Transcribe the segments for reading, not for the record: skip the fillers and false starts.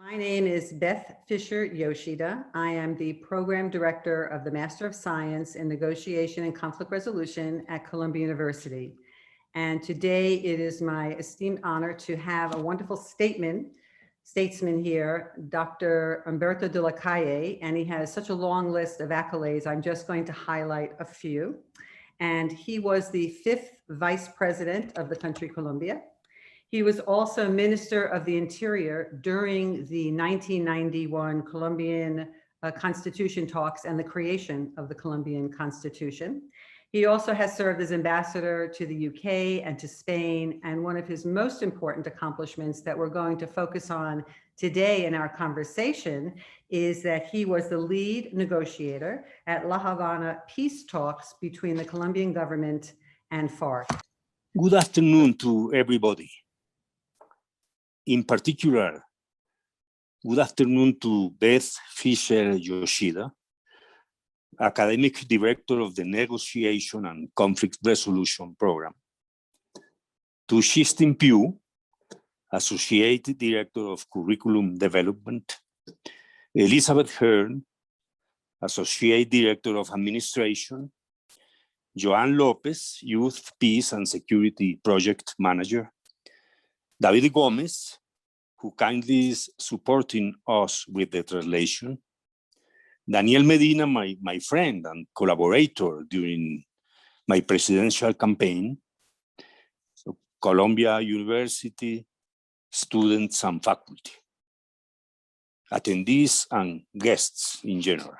My name is Beth Fisher Yoshida. I am the Program Director of the Master of Science in Negotiation and Conflict Resolution at Columbia University. And today it is my esteemed honor to have a wonderful statesman here, Dr. Umberto de la Calle, and he has such a long list of accolades. I'm just going to highlight a few. And he was the 5th Vice President of the country Colombia. He was also Minister of the Interior during the 1991 Colombian Constitution talks and the creation of the Colombian Constitution. He also has served as ambassador to the UK and to Spain, and one of his most important accomplishments that we're going to focus on today in our conversation is that he was the lead negotiator at La Habana peace talks between the Colombian government and FARC. Good afternoon to everybody. In particular, good afternoon to Beth Fisher Yoshida, Academic Director of the Negotiation and Conflict Resolution Program, to Shisten Pugh, Associate Director of Curriculum Development, Elizabeth Hearn, Associate Director of Administration, Joan Lopez, Youth, Peace and Security Project Manager, David Gomez, who kindly is supporting us with the translation, Daniel Medina, my friend and collaborator during my presidential campaign, so Columbia University, students and faculty, attendees and guests in general.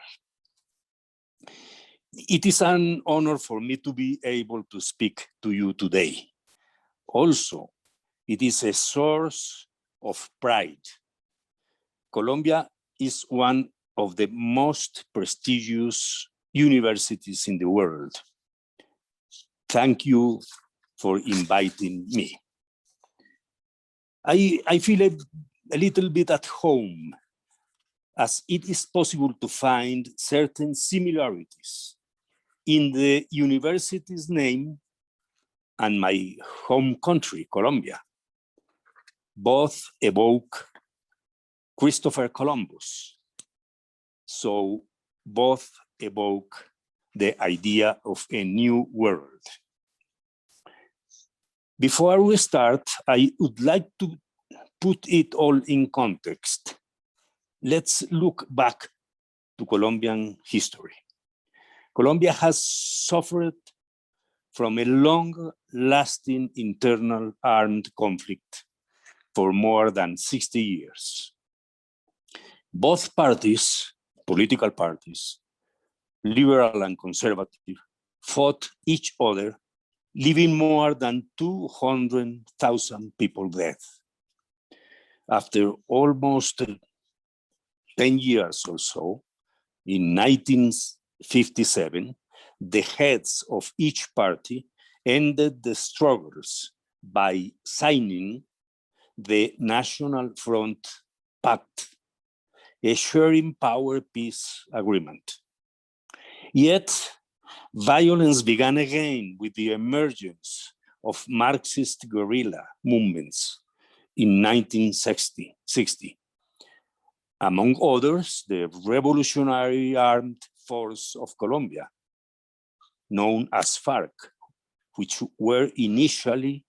It is an honor for me to be able to speak to you today. Also, it is a source of pride. Columbia is one of the most prestigious universities in the world. Thank you for inviting me. I feel a little bit at home, as it is possible to find certain similarities in the university's name and my home country, Colombia. Both evoke Christopher Columbus. So both evoke the idea of a new world. Before we start, I would like to put it all in context. Let's look back to Colombian history. Colombia has suffered from a long-lasting internal armed conflict for more than 60 years. Both parties, political parties, liberal and conservative, fought each other, leaving more than 200,000 people dead. After almost 10 years or so, in 1957, the heads of each party ended the struggles by signing the National Front Pact, a sharing power peace agreement. Yet, violence began again with the emergence of Marxist guerrilla movements in 1960. Among others, the Revolutionary Armed Force of Colombia, known as FARC, which were initially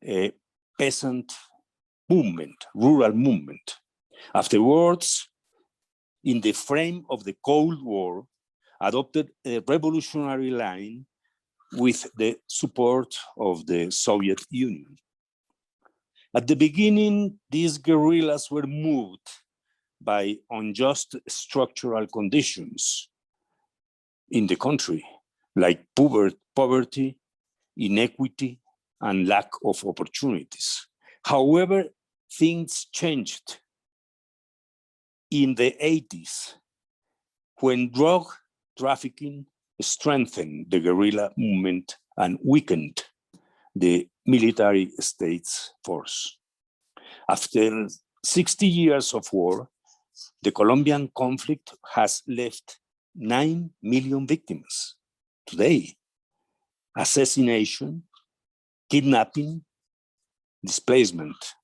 a peasant movement, rural movement. Afterwards, in the frame of the Cold War, adopted a revolutionary line with the support of the Soviet Union. At the beginning, these guerrillas were moved by unjust structural conditions in the country, like poverty, inequity, and lack of opportunities. However, things changed in the 80s when drug trafficking strengthened the guerrilla movement and weakened the military state's force. After 60 years of war, the Colombian conflict has left 9 million victims today. Assassination, kidnapping, displacement.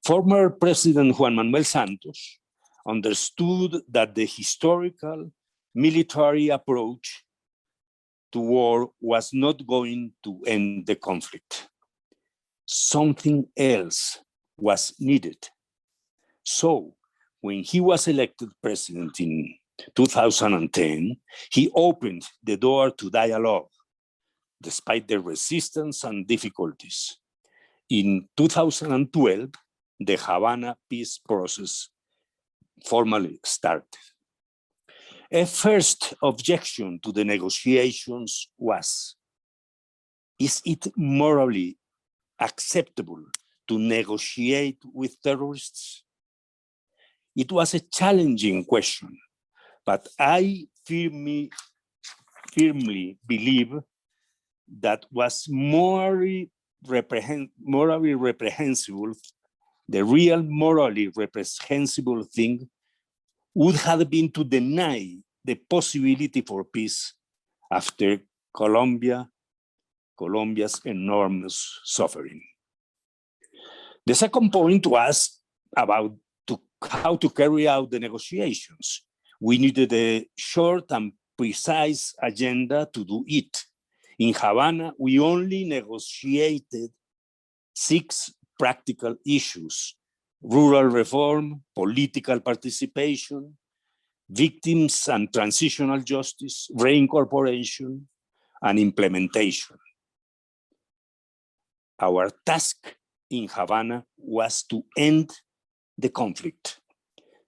Former President Juan Manuel Santos understood that the historical military approach to war was not going to end the conflict. Something else was needed. So when he was elected president in 2010, he opened the door to dialogue, despite the resistance and difficulties. In 2012, the Havana peace process formally started. A first objection to the negotiations was, is it morally acceptable to negotiate with terrorists? It was a challenging question, but I firmly believe that was morally reprehensible. The real morally reprehensible thing would have been to deny the possibility for peace after Colombia's enormous suffering. The second point was about how to carry out the negotiations. We needed a short and precise agenda to do it. In Havana, we only negotiated 6 practical issues: rural reform, political participation, victims and transitional justice, reincorporation, and implementation. Our task in Havana was to end the conflict.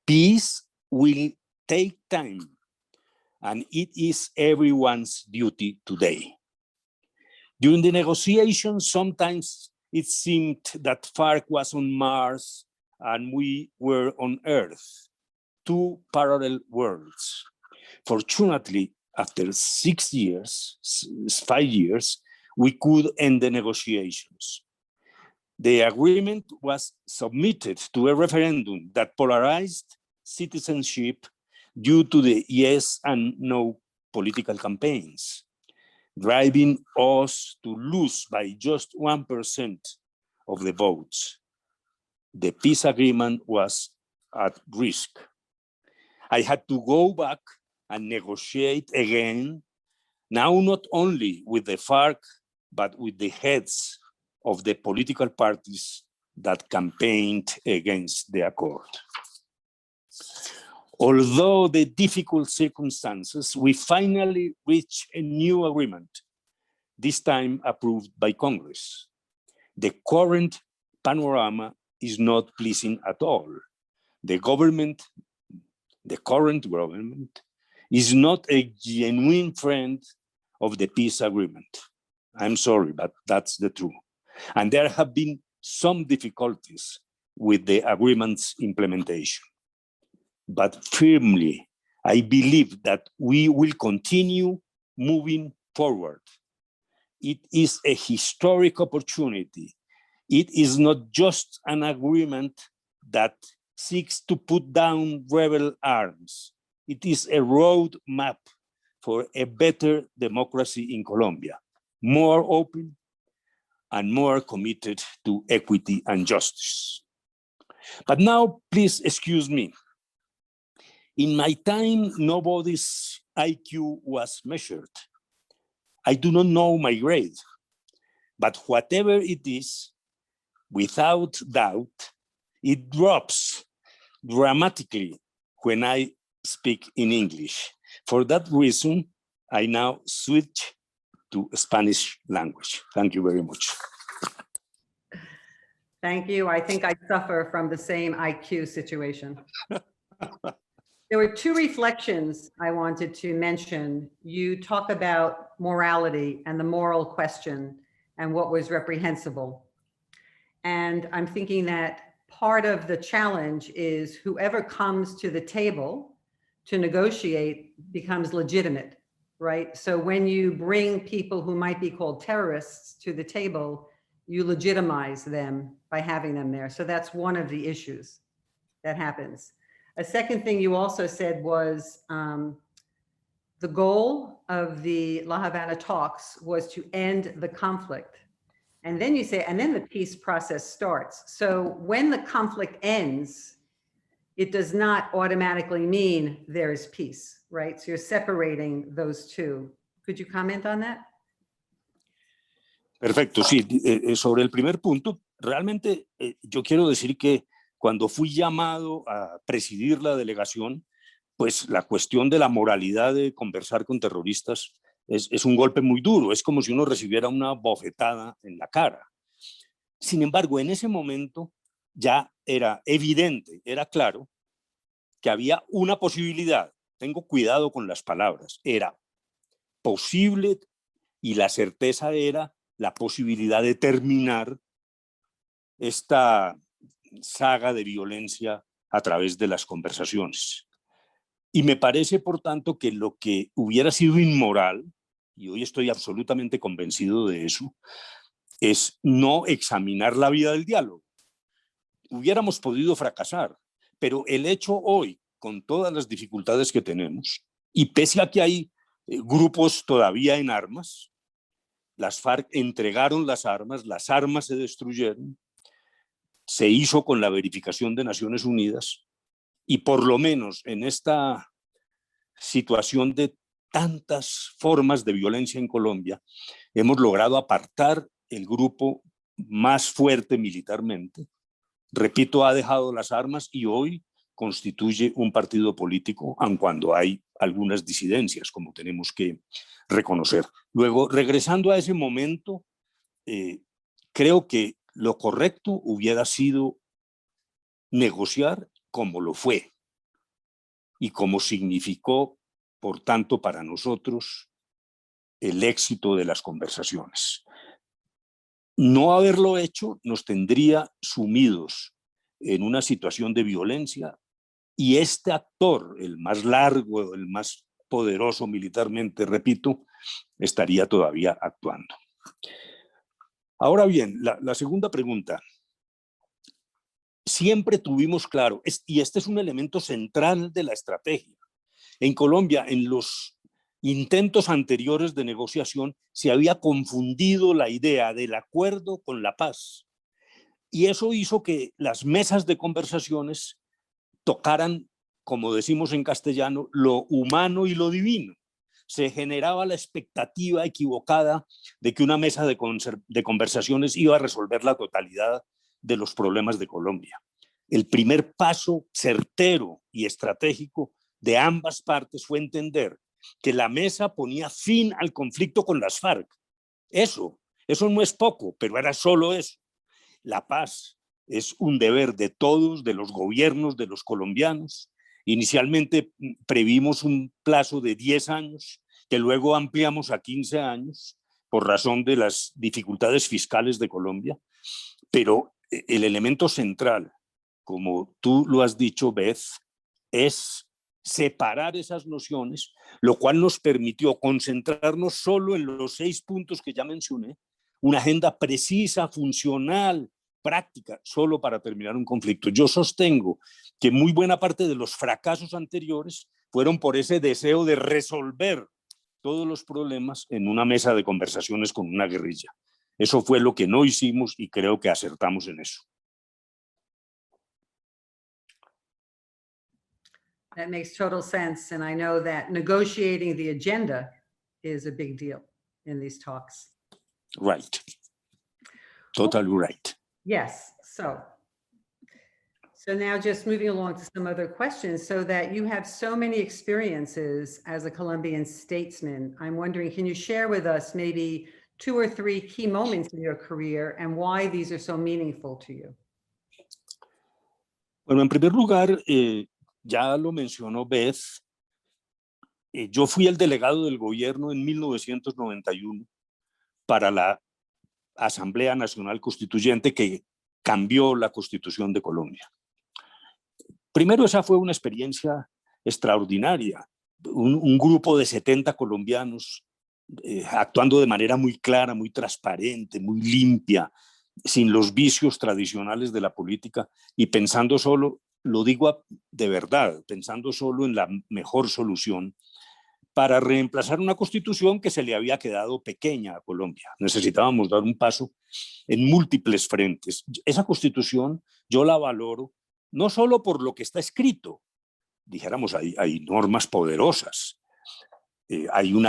Peace will take time, and it is everyone's duty today. During the negotiations, sometimes it seemed that FARC was on Mars and we were on Earth, 2 parallel worlds. Fortunately, after 5 years, we could end the negotiations. The agreement was submitted to a referendum that polarized citizenship due to the yes and no political campaigns, driving us to lose by just 1% of the votes. The peace agreement was at risk. I had to go back and negotiate again, now not only with the FARC, but with the heads of the political parties that campaigned against the accord. Although the difficult circumstances, we finally reached a new agreement, this time approved by Congress. The current panorama is not pleasing at all. The current government is not a genuine friend of the peace agreement. I'm sorry, but that's the truth. And there have been some difficulties with the agreement's implementation. But firmly, I believe that we will continue moving forward. It is a historic opportunity. It is not just an agreement that seeks to put down rebel arms. It is a roadmap for a better democracy in Colombia, more open and more committed to equity and justice. But now, please excuse me. In my time, nobody's IQ was measured. I do not know my grade, but whatever it is, without doubt, it drops dramatically when I speak in English. For that reason, I now switch to Spanish language. Thank you very much. Thank you. I think I suffer from the same IQ situation. There were 2 reflections I wanted to mention. You talk about morality and the moral question and what was reprehensible. And I'm thinking that part of the challenge is whoever comes to the table to negotiate becomes legitimate, right? So when you bring people who might be called terrorists to the table, you legitimize them by having them there. So that's one of the issues that happens. A second thing you also said was the goal of the La Habana talks was to end the conflict. And then you say, and then the peace process starts. So when the conflict ends, it does not automatically mean there is peace, right? So you're separating those two. Could you comment on that? Perfecto, sí. Sobre el primer punto, realmente yo quiero decir que cuando fui llamado a presidir la delegación, pues la cuestión de la moralidad de conversar con terroristas es un golpe muy duro, es como si uno recibiera una bofetada en la cara. Sin embargo, en ese momento ya era evidente, era claro que había una posibilidad, tengo cuidado con las palabras, era posible y la certeza era la posibilidad de terminar esta saga de violencia a través de las conversaciones. Y me parece, por tanto, que lo que hubiera sido inmoral, y hoy estoy absolutamente convencido de eso, es no examinar la vía del diálogo. Hubiéramos podido fracasar, pero el hecho hoy, con todas las dificultades que tenemos, y pese a que hay grupos todavía en armas, las FARC entregaron las armas se destruyeron, se hizo con la verificación de Naciones Unidas, y por lo menos en esta situación de tantas formas de violencia en Colombia, hemos logrado apartar el grupo más fuerte militarmente. Repito, ha dejado las armas y hoy constituye un partido político, aun cuando hay algunas disidencias, como tenemos que reconocer. Luego, regresando a ese momento, creo que lo correcto hubiera sido negociar como lo fue y como significó, por tanto, para nosotros el éxito de las conversaciones. No haberlo hecho nos tendría sumidos en una situación de violencia y este actor, el más largo, el más poderoso militarmente, repito, estaría todavía actuando. Ahora bien, la segunda pregunta. Siempre tuvimos claro, y este es un elemento central de la estrategia. En Colombia, en los intentos anteriores de negociación, se había confundido la idea del acuerdo con la paz. Y eso hizo que las mesas de conversaciones tocaran, como decimos en castellano, lo humano y lo divino. Se generaba la expectativa equivocada de que una mesa de conversaciones iba a resolver la totalidad de los problemas de Colombia. El primer paso certero y estratégico de ambas partes fue entender que la mesa ponía fin al conflicto con las FARC. Eso no es poco, pero era solo eso. La paz es un deber de todos, de los gobiernos, de los colombianos. Inicialmente previmos un plazo de 10 años, que luego ampliamos a 15 años por razón de las dificultades fiscales de Colombia. Pero el elemento central, como tú lo has dicho, Beth, es separar esas nociones, lo cual nos permitió concentrarnos solo en los 6 puntos que ya mencioné, una agenda precisa, funcional, práctica, solo para terminar un conflicto. Yo sostengo que muy buena parte de los fracasos anteriores fueron por ese deseo de resolver todos los problemas en una mesa de conversaciones con una guerrilla. Eso fue lo que no hicimos y creo que acertamos en eso. That makes total sense. And I know that negotiating the agenda is a big deal in these talks. Right. Totally right. Yes. So now just moving along to some other questions, so that you have so many experiences as a Colombian statesman. I'm wondering, can you share with us maybe 2 or 3 key moments in your career and why these are so meaningful to you? Bueno, en primer lugar, ya lo mencionó Beth, yo fui el delegado del gobierno en 1991 para la Asamblea Nacional Constituyente que cambió la Constitución de Colombia. Primero, esa fue una experiencia extraordinaria. Un grupo de 70 colombianos actuando de manera muy clara, muy transparente, muy limpia, sin los vicios tradicionales de la política y pensando solo, lo digo de verdad, pensando solo en la mejor solución para reemplazar una constitución que se le había quedado pequeña a Colombia. Necesitábamos dar un paso en múltiples frentes. Esa constitución yo la valoro no solo por lo que está escrito, dijéramos, hay normas poderosas, hay un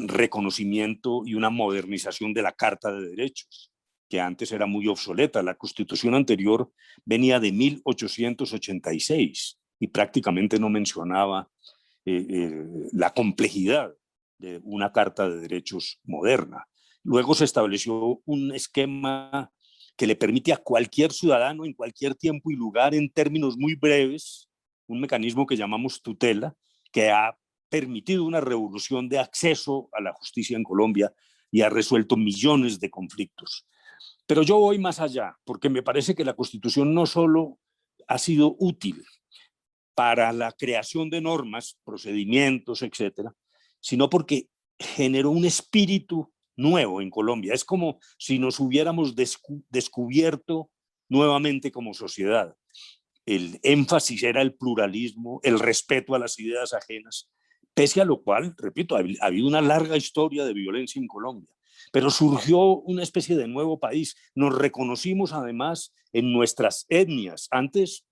reconocimiento y una modernización de la Carta de Derechos, que antes era muy obsoleta. La constitución anterior venía de 1886 y prácticamente no mencionaba la complejidad de una Carta de Derechos moderna. Luego se estableció un esquema que le permite a cualquier ciudadano en cualquier tiempo y lugar, en términos muy breves, un mecanismo que llamamos tutela, que ha permitido una revolución de acceso a la justicia en Colombia y ha resuelto millones de conflictos. Pero yo voy más allá, porque me parece que la Constitución no solo ha sido útil para la creación de normas, procedimientos, etcétera, sino porque generó un espíritu nuevo en Colombia. Es como si nos hubiéramos descubierto nuevamente como sociedad. El énfasis era el pluralismo, el respeto a las ideas ajenas, pese a lo cual, repito, ha habido una larga historia de violencia en Colombia, pero surgió una especie de nuevo país. Nos reconocimos además en nuestras etnias. Antes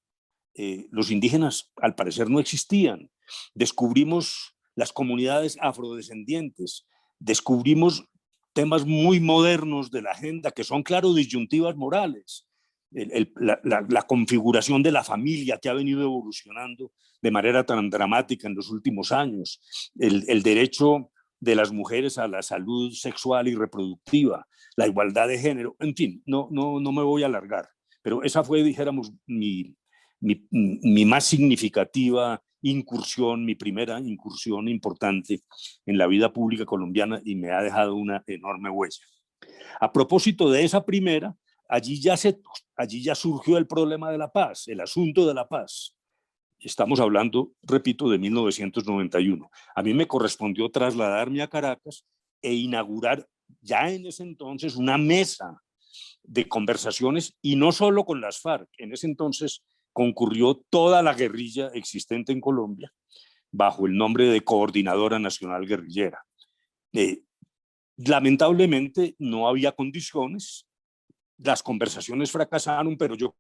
los indígenas al parecer no existían. Descubrimos las comunidades afrodescendientes, descubrimos temas muy modernos de la agenda que son, claro, disyuntivas morales. La configuración de la familia que ha venido evolucionando de manera tan dramática en los últimos años, el derecho de las mujeres a la salud sexual y reproductiva, la igualdad de género, en fin, no me voy a alargar, pero esa fue, dijéramos, mi más significativa incursión, mi primera incursión importante en la vida pública colombiana y me ha dejado una enorme huella. A propósito de esa primera, allí ya surgió el problema de la paz, el asunto de la paz. Estamos hablando, repito, de 1991. A mí me correspondió trasladarme a Caracas e inaugurar ya en ese entonces una mesa de conversaciones, y no solo con las FARC. En ese entonces concurrió toda la guerrilla existente en Colombia bajo el nombre de Coordinadora Nacional Guerrillera. Lamentablemente no había condiciones, las conversaciones fracasaron, pero yo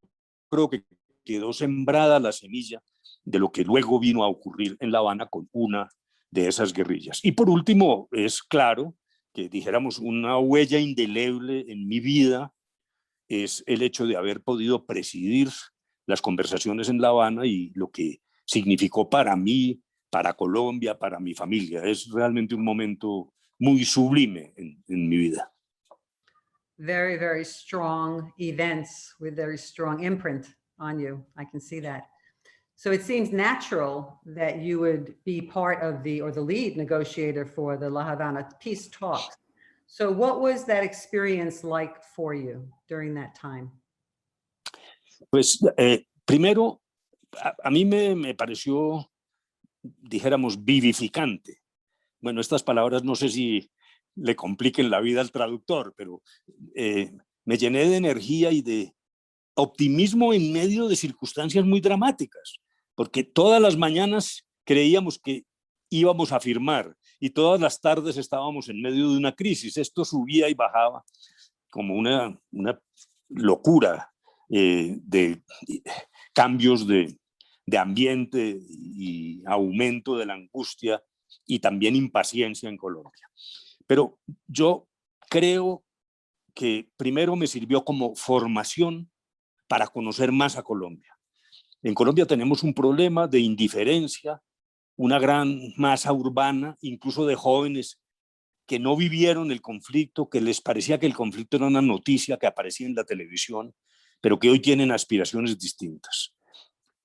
creo que quedó sembrada la semilla de lo que luego vino a ocurrir en La Habana con una de esas guerrillas. Y por último, es claro que dijéramos una huella indeleble en mi vida es el hecho de haber podido presidir las conversaciones en La Habana y lo que significó para mí, para Colombia, para mi familia. Es realmente un momento muy sublime en mi vida. Very, very strong events with very strong imprint on you. I can see that. So it seems natural that you would be part of the lead negotiator for the La Havana peace talks. So what was that experience like for you during that time? Pues primero, a mí me pareció, dijéramos, vivificante. Bueno, estas palabras no sé si le compliquen la vida al traductor, pero me llené de energía y de optimismo en medio de circunstancias muy dramáticas, porque todas las mañanas creíamos que íbamos a firmar y todas las tardes estábamos en medio de una crisis. Esto subía y bajaba como una locura de cambios de ambiente y aumento de la angustia y también impaciencia en Colombia. Pero yo creo que primero me sirvió como formación para conocer más a Colombia. En Colombia tenemos un problema de indiferencia, una gran masa urbana, incluso de jóvenes que no vivieron el conflicto, que les parecía que el conflicto era una noticia que aparecía en la televisión, pero que hoy tienen aspiraciones distintas.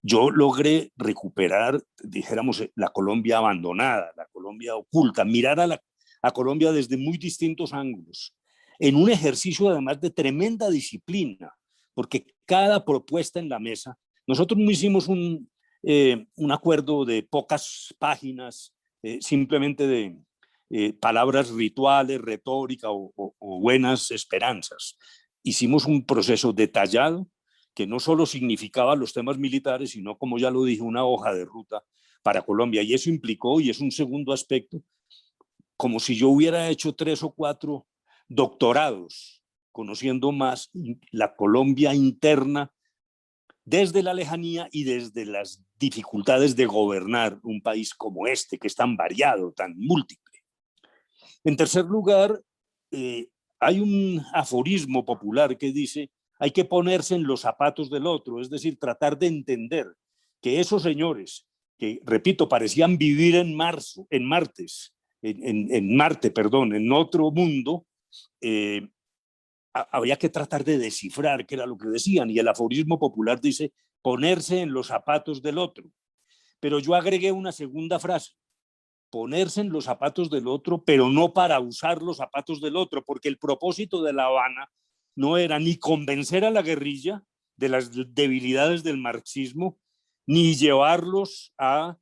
Yo logré recuperar, dijéramos, la Colombia abandonada, la Colombia oculta, mirar a Colombia desde muy distintos ángulos, en un ejercicio además de tremenda disciplina, porque cada propuesta en la mesa, nosotros no hicimos un acuerdo de pocas páginas, simplemente de palabras rituales, retórica o buenas esperanzas. Hicimos un proceso detallado que no solo significaba los temas militares, sino, como ya lo dije, una hoja de ruta para Colombia. Y eso implicó, y es un segundo aspecto, como si yo hubiera hecho 3 o 4 doctorados, conociendo más la Colombia interna desde la lejanía y desde las dificultades de gobernar un país como este, que es tan variado, tan múltiple. En tercer lugar, hay un aforismo popular que dice: hay que ponerse en los zapatos del otro, es decir, tratar de entender que esos señores que, repito, parecían vivir en Marte, perdón, en otro mundo, había que tratar de descifrar qué era lo que decían, y el aforismo popular dice: ponerse en los zapatos del otro. Pero yo agregué una segunda frase: ponerse en los zapatos del otro, pero no para usar los zapatos del otro, porque el propósito de La Habana no era ni convencer a la guerrilla de las debilidades del marxismo, ni llevarlos a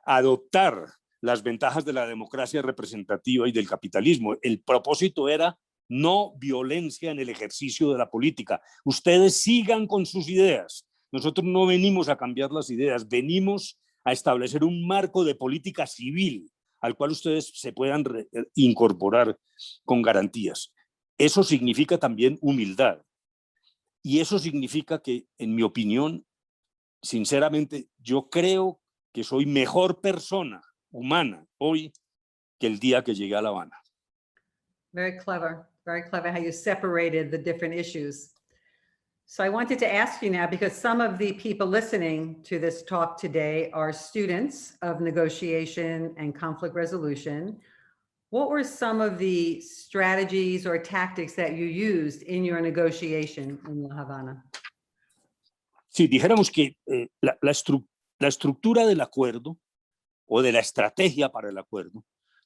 adoptar las ventajas de la democracia representativa y del capitalismo. El propósito era no violencia en el ejercicio de la política. Ustedes sigan con sus ideas. Nosotros no venimos a cambiar las ideas, venimos a establecer un marco de política civil al cual ustedes se puedan incorporar con garantías. Eso significa también humildad. Y eso significa que, en mi opinión, sinceramente, yo creo que soy mejor persona humana hoy que el día que llegué a La Habana. Very clever how you separated the different issues. So I wanted to ask you now, because some of the people listening to this talk today are students of negotiation and conflict resolution. What were some of the strategies or tactics that you used in your negotiation in La Habana? Si dijéramos que la estructura del acuerdo o de la estrategia para el acuerdo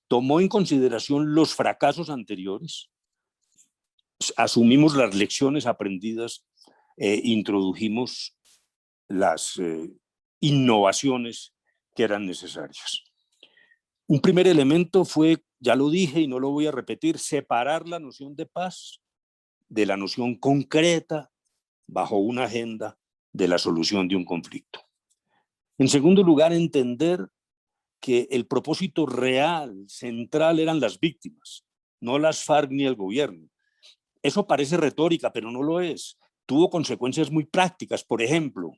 tomó en consideración los fracasos anteriores, asumimos las lecciones aprendidas, introdujimos las innovaciones que eran necesarias. Un primer elemento fue, ya lo dije y no lo voy a repetir, separar la noción de paz de la noción concreta bajo una agenda de la solución de un conflicto. En segundo lugar, entender que el propósito real, central, eran las víctimas, no las FARC ni el gobierno. Eso parece retórica, pero no lo es. Tuvo consecuencias muy prácticas. Por ejemplo,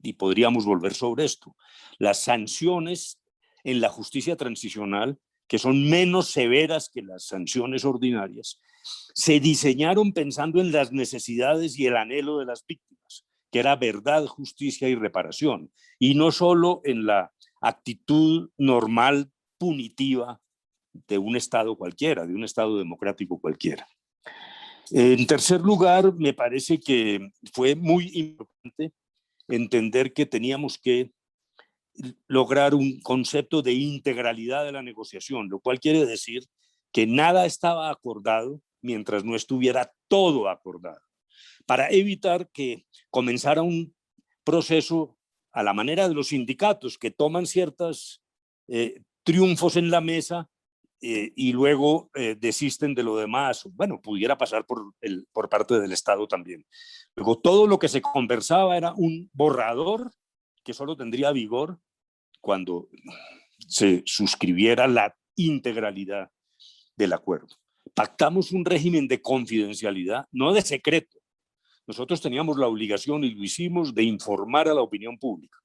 y podríamos volver sobre esto, las sanciones en la justicia transicional, que son menos severas que las sanciones ordinarias, se diseñaron pensando en las necesidades y el anhelo de las víctimas, que era verdad, justicia y reparación, y no solo en la actitud normal punitiva de un Estado cualquiera, de un Estado democrático cualquiera. En tercer lugar, me parece que fue muy importante entender que teníamos que lograr un concepto de integralidad de la negociación, lo cual quiere decir que nada estaba acordado mientras no estuviera todo acordado, para evitar que comenzara un proceso a la manera de los sindicatos que toman ciertos triunfos en la mesa y luego desisten de lo demás. Bueno, pudiera pasar por parte del Estado también. Luego, todo lo que se conversaba era un borrador que solo tendría vigor cuando se suscribiera la integralidad del acuerdo. Pactamos un régimen de confidencialidad, no de secreto. Nosotros teníamos la obligación, y lo hicimos, de informar a la opinión pública,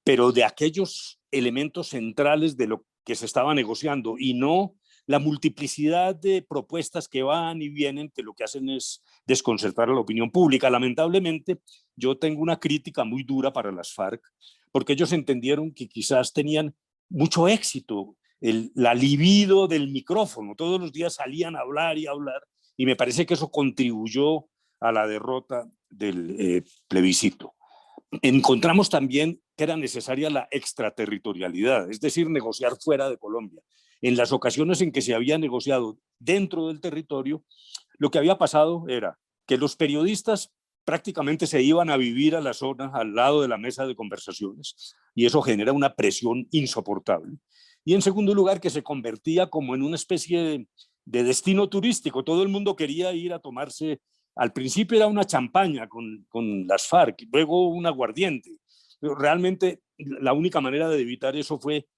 pero de aquellos elementos centrales de lo que se estaba negociando, y no la multiplicidad de propuestas que van y vienen, que lo que hacen es desconcertar a la opinión pública. Lamentablemente, yo tengo una crítica muy dura para las FARC, porque ellos entendieron que quizás tenían mucho éxito, la libido del micrófono, todos los días salían a hablar, y me parece que eso contribuyó a la derrota del plebiscito. Encontramos también que era necesaria la extraterritorialidad, es decir, negociar fuera de Colombia. En las ocasiones en que se había negociado dentro del territorio, lo que había pasado era que los periodistas prácticamente se iban a vivir a la zona al lado de la mesa de conversaciones, y eso genera una presión insoportable. Y en segundo lugar, que se convertía como en una especie de destino turístico. Todo el mundo quería ir a tomarse Al principio era una champaña con las FARC, luego un aguardiente. Pero realmente la única manera de evitar eso fue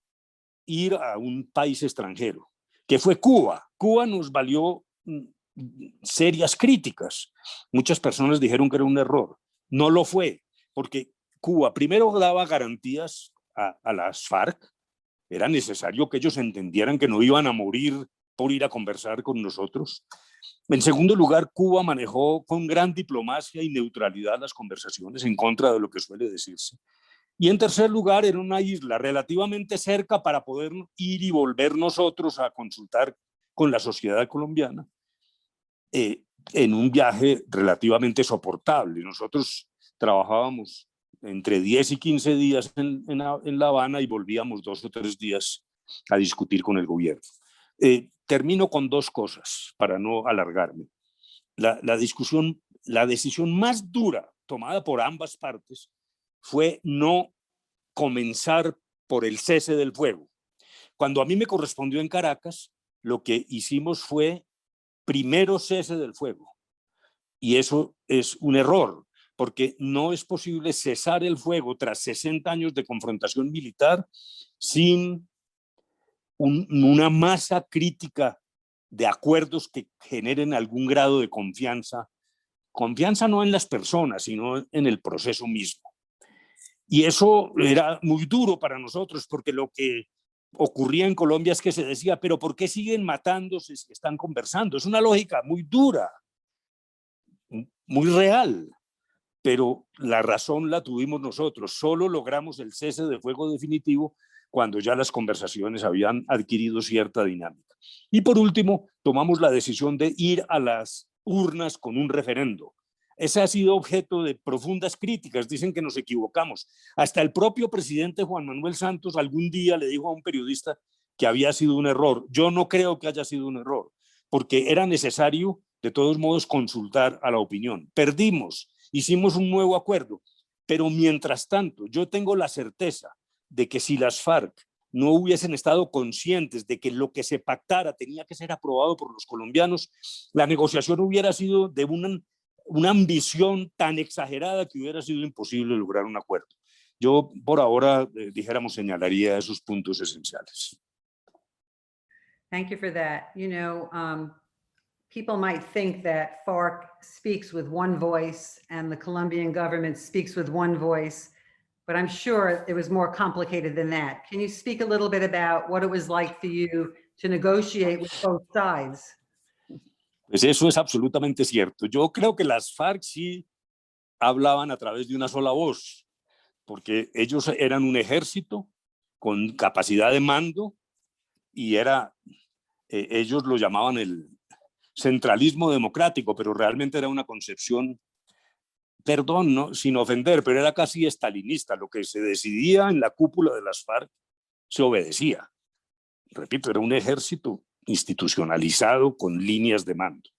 ir a un país extranjero, que fue Cuba. Cuba nos valió serias críticas. Muchas personas dijeron que era un error. No lo fue, porque Cuba primero daba garantías a las FARC. Era necesario que ellos entendieran que no iban a morir por ir a conversar con nosotros. En segundo lugar, Cuba manejó con gran diplomacia y neutralidad las conversaciones en contra de lo que suele decirse. Y en tercer lugar, era una isla relativamente cerca para poder ir y volver nosotros a consultar con la sociedad colombiana en un viaje relativamente soportable. Nosotros trabajábamos entre 10 y 15 días en La Habana y volvíamos 2 o 3 días a discutir con el gobierno. Termino con 2 cosas para no alargarme. La decisión más dura tomada por ambas partes fue no comenzar por el cese del fuego. Cuando a mí me correspondió en Caracas, lo que hicimos fue primero cese del fuego. Y eso es un error, porque no es posible cesar el fuego tras 60 años de confrontación militar sin una masa crítica de acuerdos que generen algún grado de confianza. Confianza no en las personas, sino en el proceso mismo. Y eso era muy duro para nosotros, porque lo que ocurría en Colombia es que se decía, pero ¿por qué siguen matándose si están conversando? Es una lógica muy dura, muy real, pero la razón la tuvimos nosotros. Solo logramos el cese de fuego definitivo cuando ya las conversaciones habían adquirido cierta dinámica. Y por último, tomamos la decisión de ir a las urnas con un referendo. Ese ha sido objeto de profundas críticas, dicen que nos equivocamos. Hasta el propio presidente Juan Manuel Santos algún día le dijo a un periodista que había sido un error. Yo no creo que haya sido un error, porque era necesario, de todos modos, consultar a la opinión. Perdimos, hicimos un nuevo acuerdo, pero mientras tanto, yo tengo la certeza de que si las FARC no hubiesen estado conscientes de que lo que se pactara tenía que ser aprobado por los colombianos, la negociación hubiera sido de una ambición tan exagerada que hubiera sido imposible lograr un acuerdo. Yo por ahora, dijéramos, señalaría esos puntos esenciales. Thank you for that. You know, people might think that FARC speaks with one voice and the Colombian government speaks with one voice, but I'm sure it was more complicated than that. Can you speak a little bit about what it was like for you to negotiate with both sides? Pues eso es absolutamente cierto. Yo creo que las FARC sí hablaban a través de una sola voz, porque ellos eran un ejército con capacidad de mando y ellos lo llamaban el centralismo democrático, pero realmente era una concepción, perdón, ¿no? Sin ofender, pero era casi estalinista. Lo que se decidía en la cúpula de las FARC se obedecía. Repito, era un ejército institucionalizado con líneas de mando.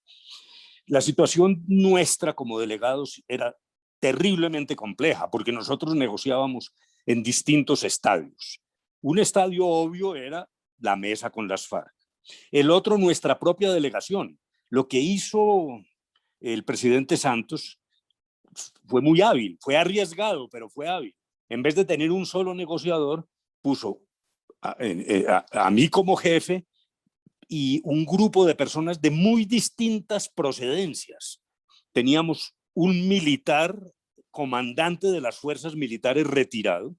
La situación nuestra como delegados era terriblemente compleja porque nosotros negociábamos en distintos estadios. Un estadio obvio era la mesa con las FARC. El otro, nuestra propia delegación. Lo que hizo el presidente Santos fue muy hábil, fue arriesgado, pero fue hábil. En vez de tener un solo negociador, puso a mí como jefe y un grupo de personas de muy distintas procedencias. Teníamos un militar, comandante de las fuerzas militares retirado,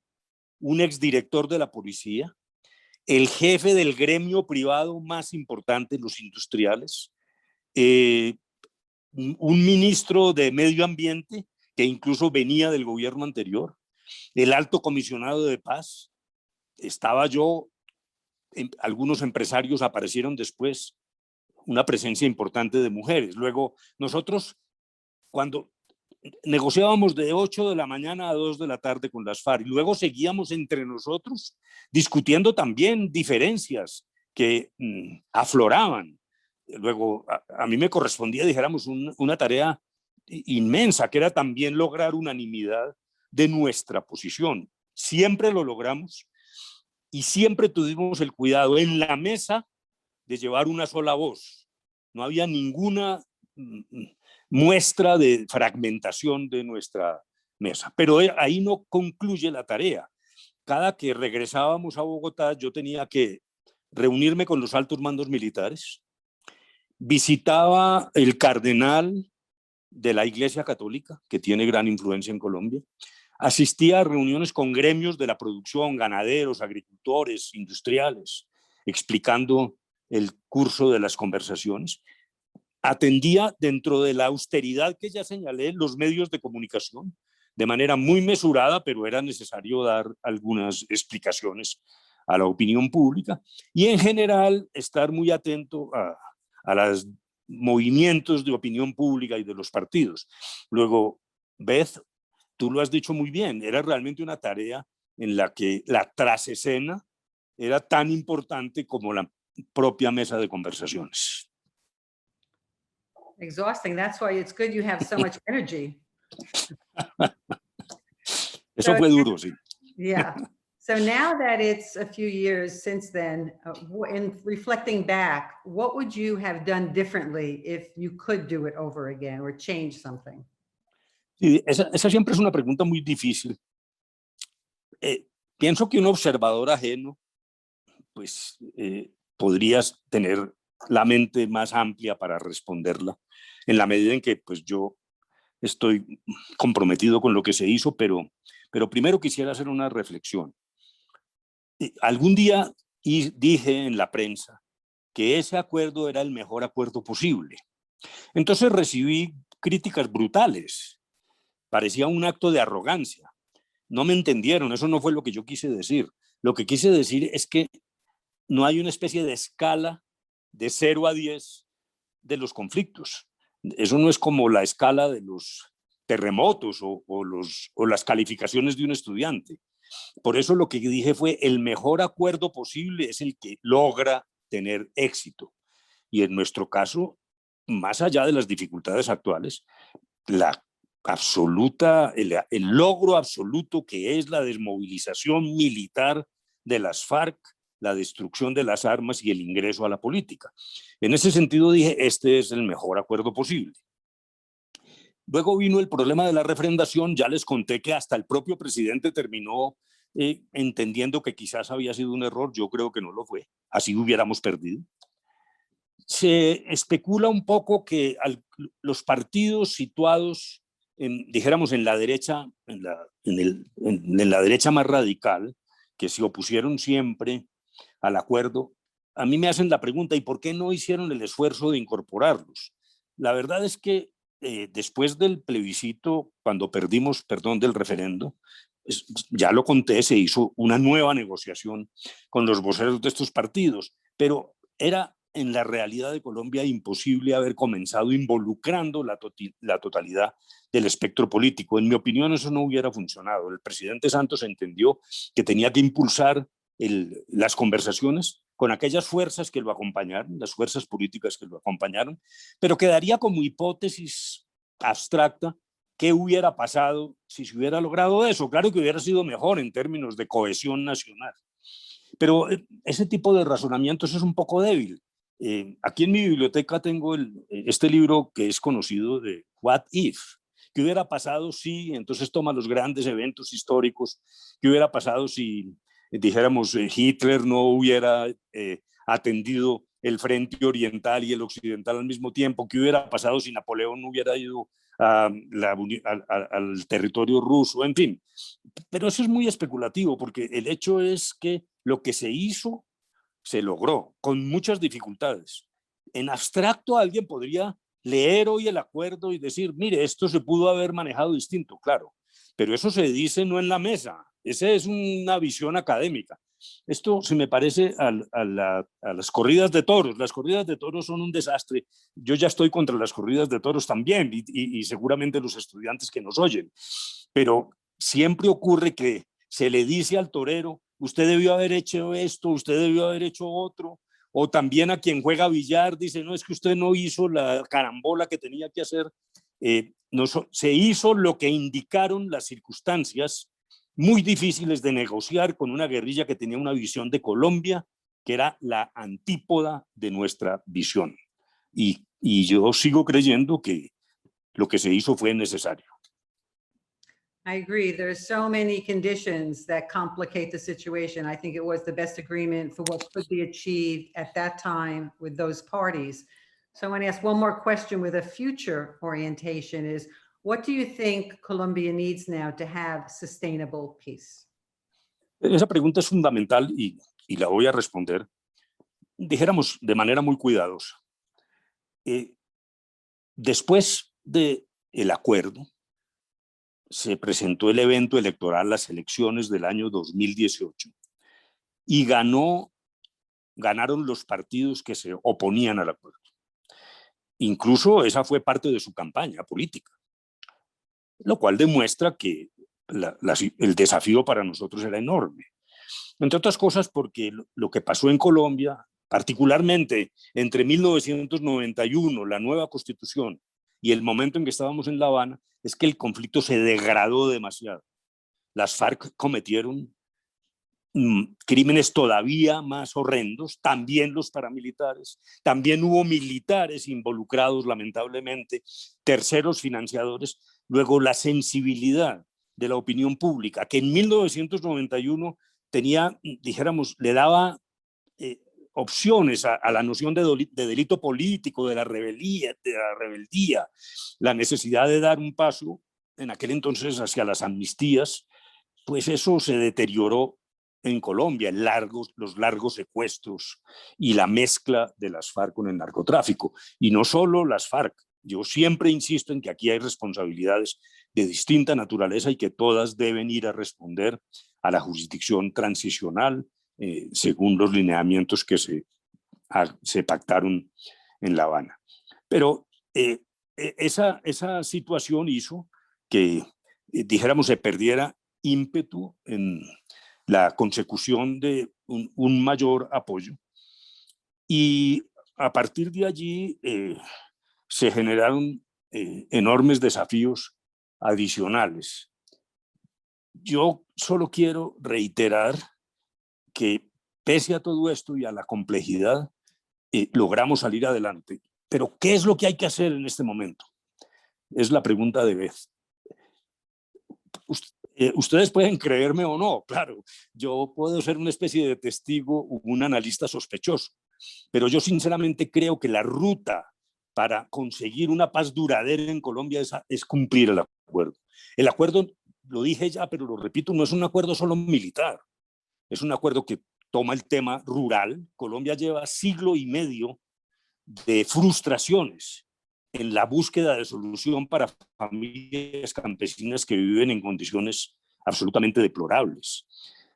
un exdirector de la policía, el jefe del gremio privado más importante, los industriales, un ministro de medio ambiente que incluso venía del gobierno anterior, el alto comisionado de paz, estaba yo, algunos empresarios aparecieron después, una presencia importante de mujeres. Luego nosotros, cuando negociábamos de 8 de la mañana a 2 de la tarde con las FARC, y luego seguíamos entre nosotros discutiendo también diferencias que afloraban. Luego a mí me correspondía, dijéramos, una tarea inmensa, que era también lograr unanimidad de nuestra posición. Siempre lo logramos y siempre tuvimos el cuidado en la mesa de llevar una sola voz. No había muestra de fragmentación de nuestra mesa. Pero ahí no concluye la tarea. Cada que regresábamos a Bogotá, yo tenía que reunirme con los altos mandos militares, visitaba el cardenal de la Iglesia Católica, que tiene gran influencia en Colombia, asistía a reuniones con gremios de la producción, ganaderos, agricultores, industriales, explicando el curso de las conversaciones. Atendía dentro de la austeridad que ya señalé los medios de comunicación, de manera muy mesurada, pero era necesario dar algunas explicaciones a la opinión pública y en general estar muy atento a los movimientos de opinión pública y de los partidos. Luego, Beth, tú lo has dicho muy bien, era realmente una tarea en la que la trasescena era tan importante como la propia mesa de conversaciones. Exhausting. That's why it's good you have so much energy. Eso fue duro, sí. Yeah. So now that it's a few years since then, in reflecting back, what would you have done differently if you could do it over again or change something? Sí, esa siempre es una pregunta muy difícil. Pienso que un observador ajeno, pues, podrías tener la mente más amplia para responderla, en la medida en que pues, yo estoy comprometido con lo que se hizo, pero primero quisiera hacer una reflexión. Algún día dije en la prensa que ese acuerdo era el mejor acuerdo posible. Entonces recibí críticas brutales. Parecía un acto de arrogancia. No me entendieron, eso no fue lo que yo quise decir. Lo que quise decir es que no hay una especie de escala de 0 a 10 de los conflictos. Eso no es como la escala de los terremotos o las calificaciones de un estudiante. Por eso lo que dije fue el mejor acuerdo posible es el que logra tener éxito. Y en nuestro caso, más allá de las dificultades actuales, el logro absoluto que es la desmovilización militar de las FARC, la destrucción de las armas y el ingreso a la política. En ese sentido dije, este es el mejor acuerdo posible. Luego vino el problema de la refrendación, ya les conté que hasta el propio presidente terminó entendiendo que quizás había sido un error, yo creo que no lo fue, así hubiéramos perdido. Se especula un poco que los partidos situados, dijéramos, en la derecha, en la derecha más radical, que se opusieron siempre al acuerdo, a mí me hacen la pregunta, ¿y por qué no hicieron el esfuerzo de incorporarlos? La verdad es que después del plebiscito, cuando perdimos, del referendo, ya lo conté, se hizo una nueva negociación con los voceros de estos partidos, pero era en la realidad de Colombia imposible haber comenzado involucrando la totalidad del espectro político. En mi opinión, eso no hubiera funcionado. El presidente Santos entendió que tenía que impulsar las conversaciones con aquellas fuerzas que lo acompañaron, las fuerzas políticas que lo acompañaron, pero quedaría como hipótesis abstracta qué hubiera pasado si se hubiera logrado eso. Claro que hubiera sido mejor en términos de cohesión nacional, pero ese tipo de razonamientos es un poco débil. Aquí en mi biblioteca tengo este libro que es conocido de What If, ¿qué hubiera pasado si? Entonces toma los grandes eventos históricos, ¿qué hubiera pasado si, dijéramos, Hitler no hubiera atendido el frente oriental y el occidental al mismo tiempo? ¿Qué hubiera pasado si Napoleón no hubiera ido al territorio ruso? En fin, pero eso es muy especulativo porque el hecho es que lo que se hizo se logró con muchas dificultades. En abstracto alguien podría leer hoy el acuerdo y decir, mire, esto se pudo haber manejado distinto, claro, pero eso se dice no en la mesa, esa es una visión académica. Esto se me parece a las corridas de toros. Las corridas de toros son un desastre. Yo ya estoy contra las corridas de toros también y seguramente los estudiantes que nos oyen, pero siempre ocurre que se le dice al torero, usted debió haber hecho esto, usted debió haber hecho otro, o también a quien juega billar dice, no, es que usted no hizo la carambola que tenía que hacer. Se hizo lo que indicaron las circunstancias muy difíciles de negociar con una guerrilla que tenía una visión de Colombia que era la antípoda de nuestra visión. Y yo sigo creyendo que lo que se hizo fue necesario. I agree. There's so many conditions that complicate the situation. I think it was the best agreement for what could be achieved at that time with those parties. So I want to ask one more question with a future orientation is, what do you think Colombia needs now to have sustainable peace? Esa pregunta es fundamental y la voy a responder, dijéramos, de manera muy cuidadosa. Después del acuerdo, se presentó el evento electoral, las elecciones del año 2018, y ganaron los partidos que se oponían al acuerdo. Incluso esa fue parte de su campaña política, lo cual demuestra que el desafío para nosotros era enorme. Entre otras cosas porque lo que pasó en Colombia, particularmente entre 1991, la nueva constitución, y el momento en que estábamos en La Habana, es que el conflicto se degradó demasiado. Las FARC cometieron crímenes todavía más horrendos, también los paramilitares, también hubo militares involucrados, lamentablemente, terceros financiadores. Luego, la sensibilidad de la opinión pública, que en 1991 tenía, dijéramos, le daba opciones a la noción de delito político, de la rebeldía, la necesidad de dar un paso en aquel entonces hacia las amnistías, pues eso se deterioró en Colombia, los largos secuestros y la mezcla de las FARC con el narcotráfico. Y no solo las FARC, yo siempre insisto en que aquí hay responsabilidades de distinta naturaleza y que todas deben ir a responder a la jurisdicción transicional según los lineamientos que se pactaron en La Habana. Pero esa situación hizo que, dijéramos, se perdiera ímpetu en la consecución de un mayor apoyo. Y a partir de allí se generaron enormes desafíos adicionales. Yo solo quiero reiterar que pese a todo esto y a la complejidad, logramos salir adelante. Pero ¿qué es lo que hay que hacer en este momento? Es la pregunta de Beth. Ustedes pueden creerme o no, claro, yo puedo ser una especie de testigo, un analista sospechoso, pero yo sinceramente creo que la ruta para conseguir una paz duradera en Colombia es cumplir el acuerdo. El acuerdo, lo dije ya, pero lo repito, no es un acuerdo solo militar, es un acuerdo que toma el tema rural. Colombia lleva siglo y medio de frustraciones en la búsqueda de solución para familias campesinas que viven en condiciones absolutamente deplorables.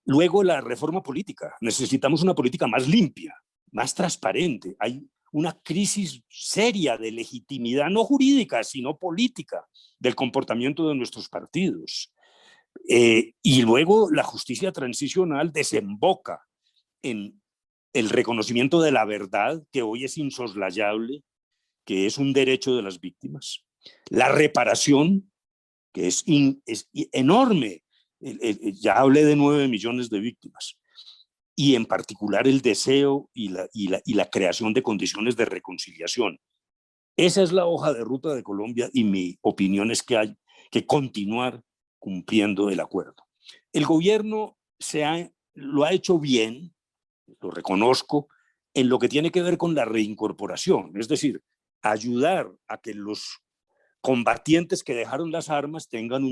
Luego, la reforma política. Necesitamos una política más limpia, más transparente. Hay una crisis seria de legitimidad, no jurídica, sino política, del comportamiento de nuestros partidos. Y luego la justicia transicional desemboca en el reconocimiento de la verdad, que hoy es insoslayable, que es un derecho de las víctimas, la reparación, que es enorme, ya hablé de 9 millones de víctimas, y en particular el deseo y la creación de condiciones de reconciliación. Esa es la hoja de ruta de Colombia y mi opinión es que hay que continuar cumpliendo el acuerdo. El gobierno lo ha hecho bien, lo reconozco, en lo que tiene que ver con la reincorporación, es decir, ayudar a que los combatientes que dejaron las armas tengan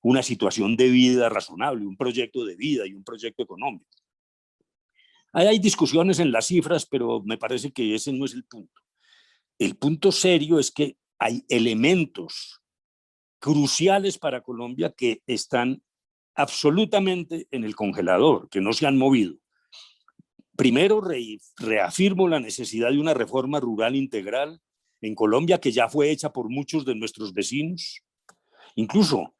una situación de vida razonable, un proyecto de vida y un proyecto económico. Hay discusiones en las cifras, pero me parece que ese no es el punto. El punto serio es que hay elementos cruciales para Colombia que están absolutamente en el congelador, que no se han movido. Primero, reafirmo la necesidad de una reforma rural integral en Colombia, que ya fue hecha por muchos de nuestros vecinos. Incluso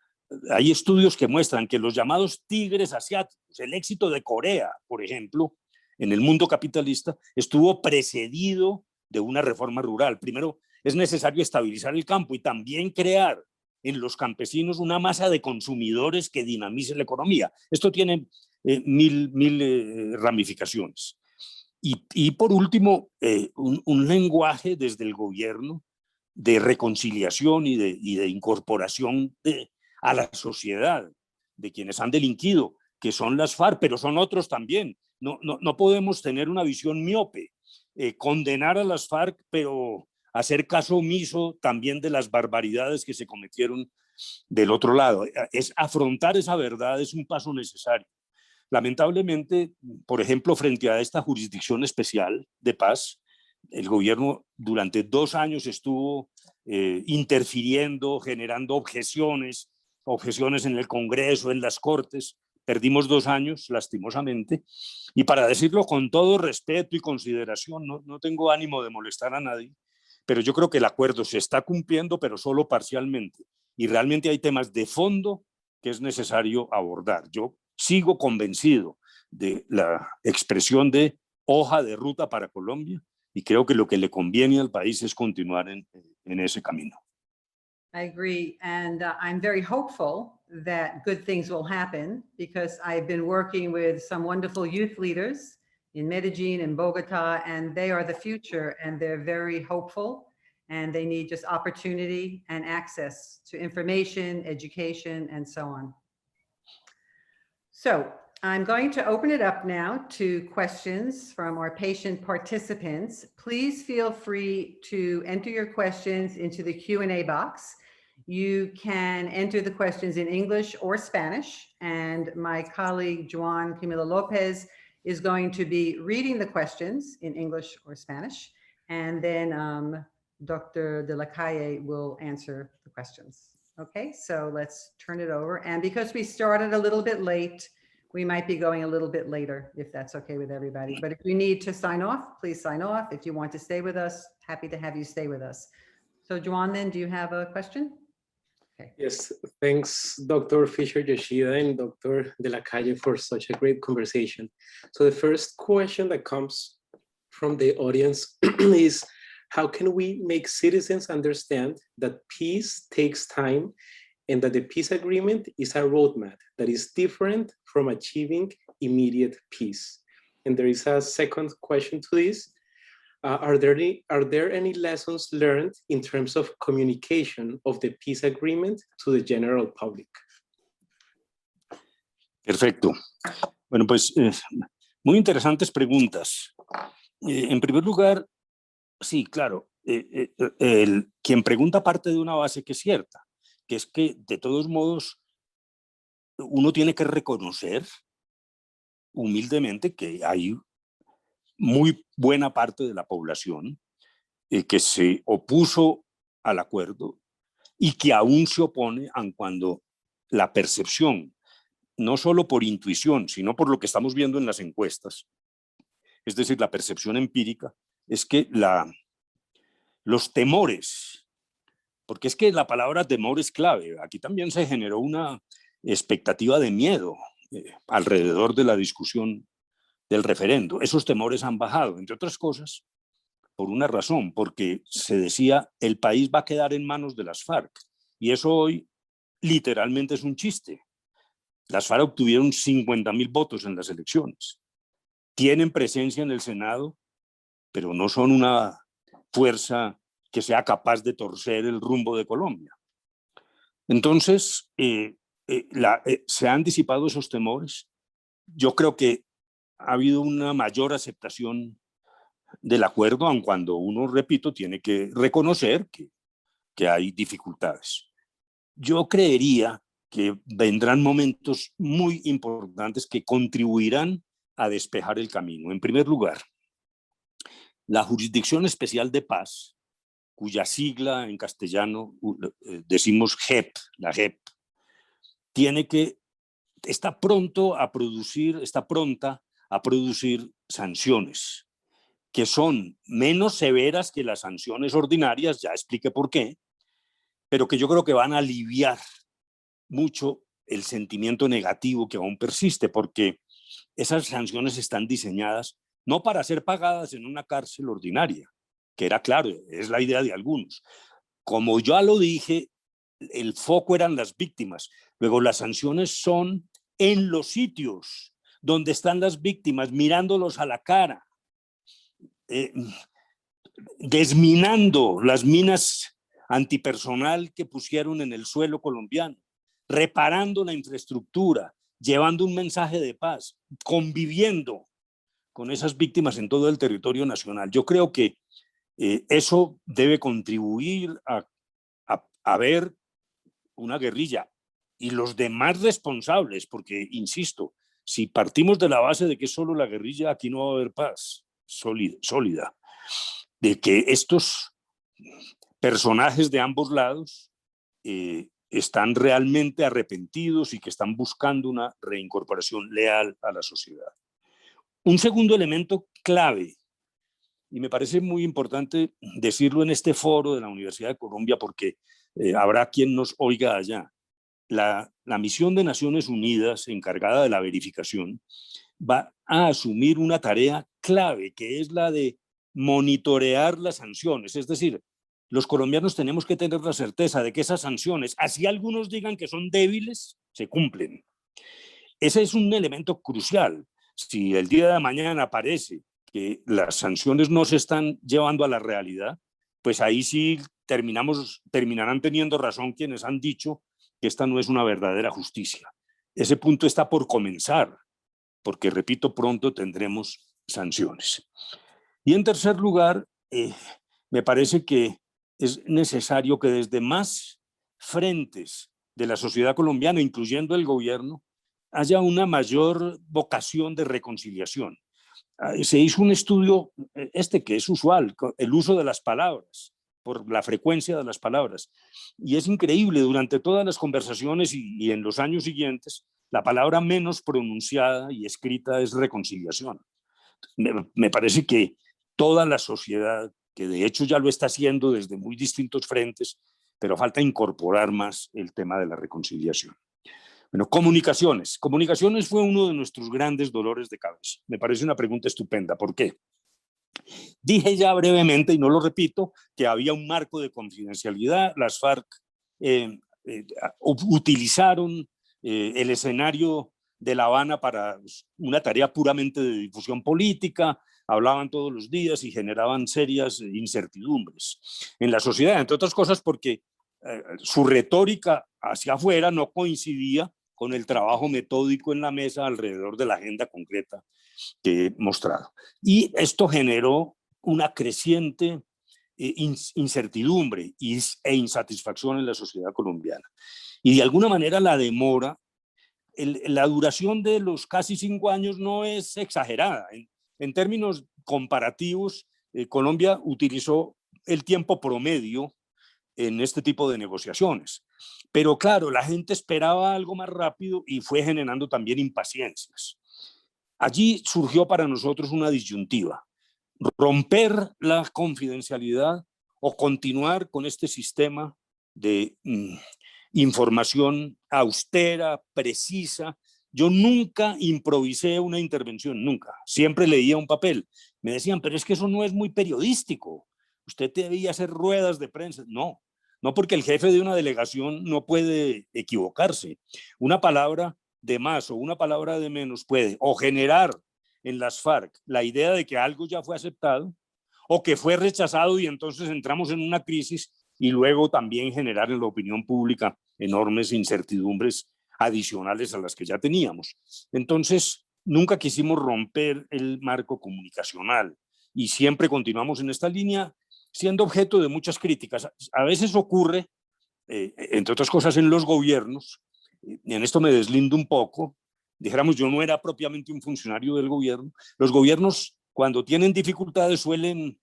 hay estudios que muestran que los llamados tigres asiáticos, el éxito de Corea, por ejemplo, en el mundo capitalista, estuvo precedido de una reforma rural. Primero, es necesario estabilizar el campo y también crear en los campesinos una masa de consumidores que dinamice la economía. Esto tiene mil ramificaciones. Y por último, un lenguaje desde el gobierno de reconciliación y de incorporación a la sociedad de quienes han delinquido, que son las FARC, pero son otros también. No podemos tener una visión miope, condenar a las FARC, pero hacer caso omiso también de las barbaridades que se cometieron del otro lado. Es afrontar esa verdad, es un paso necesario. Lamentablemente, por ejemplo, frente a esta jurisdicción especial de paz, el gobierno durante 2 años estuvo interfiriendo, generando objeciones en el Congreso, en las Cortes. Perdimos 2 años, lastimosamente. Y para decirlo con todo respeto y consideración, no tengo ánimo de molestar a nadie, pero yo creo que el acuerdo se está cumpliendo, pero solo parcialmente. Y realmente hay temas de fondo que es necesario abordar. Yo sigo convencido de la expresión de hoja de ruta para Colombia y creo que lo que le conviene al país es continuar en ese camino. I agree. And I'm very hopeful that good things will happen because I've been working with some wonderful youth leaders in Medellin and Bogota, and they are the future, and they're very hopeful, and they need just opportunity and access to information, education, and so on. So I'm going to open it up now to questions from our patient participants. Please feel free to enter your questions into the Q&A box. You can enter the questions in English or Spanish, and my colleague Juan Camilo Lopez is going to be reading the questions in English or Spanish, and then Dr. De La Calle will answer the questions. Okay, so let's turn it over. And because we started a little bit late, we might be going a little bit later, if that's okay with everybody. But if you need to sign off, please sign off. If you want to stay with us, happy to have you stay with us. So Juan, then, do you have a question? Okay. Yes, thanks, Dr. Fisher-Yoshida and Dr. De La Calle for such a great conversation. So the first question that comes from the audience is, how can we make citizens understand that peace takes time and that the peace agreement is a roadmap that is different from achieving immediate peace? And there is a second question to this. Are there any lessons learned in terms of communication of the peace agreement to the general public? Perfecto. Bueno, pues muy interesantes preguntas. En primer lugar, sí, claro, quien pregunta parte de una base que es cierta, que es que de todos modos uno tiene que reconocer humildemente que hay muy buena parte de la población que se opuso al acuerdo y que aún se opone aun cuando la percepción, no solo por intuición, sino por lo que estamos viendo en las encuestas, es decir, la percepción empírica, es que los temores, porque es que la palabra temor es clave, aquí también se generó una expectativa de miedo alrededor de la discusión del referendo. Esos temores han bajado, entre otras cosas, por una razón, porque se decía el país va a quedar en manos de las FARC, y eso hoy literalmente es un chiste. Las FARC obtuvieron 50.000 votos en las elecciones, tienen presencia en el Senado, pero no son una fuerza que sea capaz de torcer el rumbo de Colombia. Entonces, se han disipado esos temores. Yo creo que ha habido una mayor aceptación del acuerdo, aun cuando uno, repito, tiene que reconocer que hay dificultades. Yo creería que vendrán momentos muy importantes que contribuirán a despejar el camino. En primer lugar, la Jurisdicción Especial de Paz, cuya sigla en castellano decimos JEP, la JEP, está pronta a producir sanciones que son menos severas que las sanciones ordinarias, ya expliqué por qué, pero que yo creo que van a aliviar mucho el sentimiento negativo que aún persiste, porque esas sanciones están diseñadas no para ser pagadas en una cárcel ordinaria, que era claro, es la idea de algunos. Como ya lo dije, el foco eran las víctimas. Luego las sanciones son en los sitios donde están las víctimas, mirándolos a la cara, desminando las minas antipersonal que pusieron en el suelo colombiano, reparando la infraestructura, llevando un mensaje de paz, conviviendo con esas víctimas en todo el territorio nacional. Yo creo que eso debe contribuir a ver una guerrilla y los demás responsables, porque, insisto, si partimos de la base de que es solo la guerrilla, aquí no va a haber paz sólida, de que estos personajes de ambos lados están realmente arrepentidos y que están buscando una reincorporación leal a la sociedad. Un segundo elemento clave, y me parece muy importante decirlo en este foro de la Universidad de Colombia, porque habrá quien nos oiga allá. La misión de Naciones Unidas encargada de la verificación va a asumir una tarea clave, que es la de monitorear las sanciones. Es decir, los colombianos tenemos que tener la certeza de que esas sanciones, así algunos digan que son débiles, se cumplen. Ese es un elemento crucial. Si el día de mañana parece que las sanciones no se están llevando a la realidad, pues ahí sí terminarán teniendo razón quienes han dicho que esta no es una verdadera justicia. Ese punto está por comenzar, porque, repito, pronto tendremos sanciones. Y en tercer lugar, me parece que es necesario que desde más frentes de la sociedad colombiana, incluyendo el gobierno, haya una mayor vocación de reconciliación. Se hizo un estudio, que es usual, el uso de las palabras, por la frecuencia de las palabras. Y es increíble, durante todas las conversaciones y en los años siguientes, la palabra menos pronunciada y escrita es reconciliación. Me parece que toda la sociedad, que de hecho ya lo está haciendo desde muy distintos frentes, pero falta incorporar más el tema de la reconciliación. Bueno, comunicaciones. Comunicaciones fue uno de nuestros grandes dolores de cabeza. Me parece una pregunta estupenda. ¿Por qué? Dije ya brevemente, y no lo repito, que había un marco de confidencialidad. Las FARC utilizaron el escenario de La Habana para una tarea puramente de difusión política, hablaban todos los días y generaban serias incertidumbres en la sociedad, entre otras cosas porque su retórica hacia afuera no coincidía con el trabajo metódico en la mesa alrededor de la agenda concreta que he mostrado. Y esto generó una creciente incertidumbre e insatisfacción en la sociedad colombiana. Y de alguna manera la demora, la duración de los casi 5 años no es exagerada. En términos comparativos, Colombia utilizó el tiempo promedio en este tipo de negociaciones. Pero claro, la gente esperaba algo más rápido y fue generando también impaciencias. Allí surgió para nosotros una disyuntiva: romper la confidencialidad o continuar con este sistema de información austera, precisa. Yo nunca improvisé una intervención, nunca. Siempre leía un papel. Me decían, pero es que eso no es muy periodístico. Usted debía hacer ruedas de prensa. No, no, porque el jefe de una delegación no puede equivocarse. Una palabra de más o una palabra de menos puede o generar en las FARC la idea de que algo ya fue aceptado o que fue rechazado y entonces entramos en una crisis, y luego también generar en la opinión pública enormes incertidumbres adicionales a las que ya teníamos. Entonces, nunca quisimos romper el marco comunicacional y siempre continuamos en esta línea, siendo objeto de muchas críticas. A veces ocurre, entre otras cosas, en los gobiernos, y en esto me deslindo un poco, dijéramos, yo no era propiamente un funcionario del gobierno. Los gobiernos, cuando tienen dificultades, suelen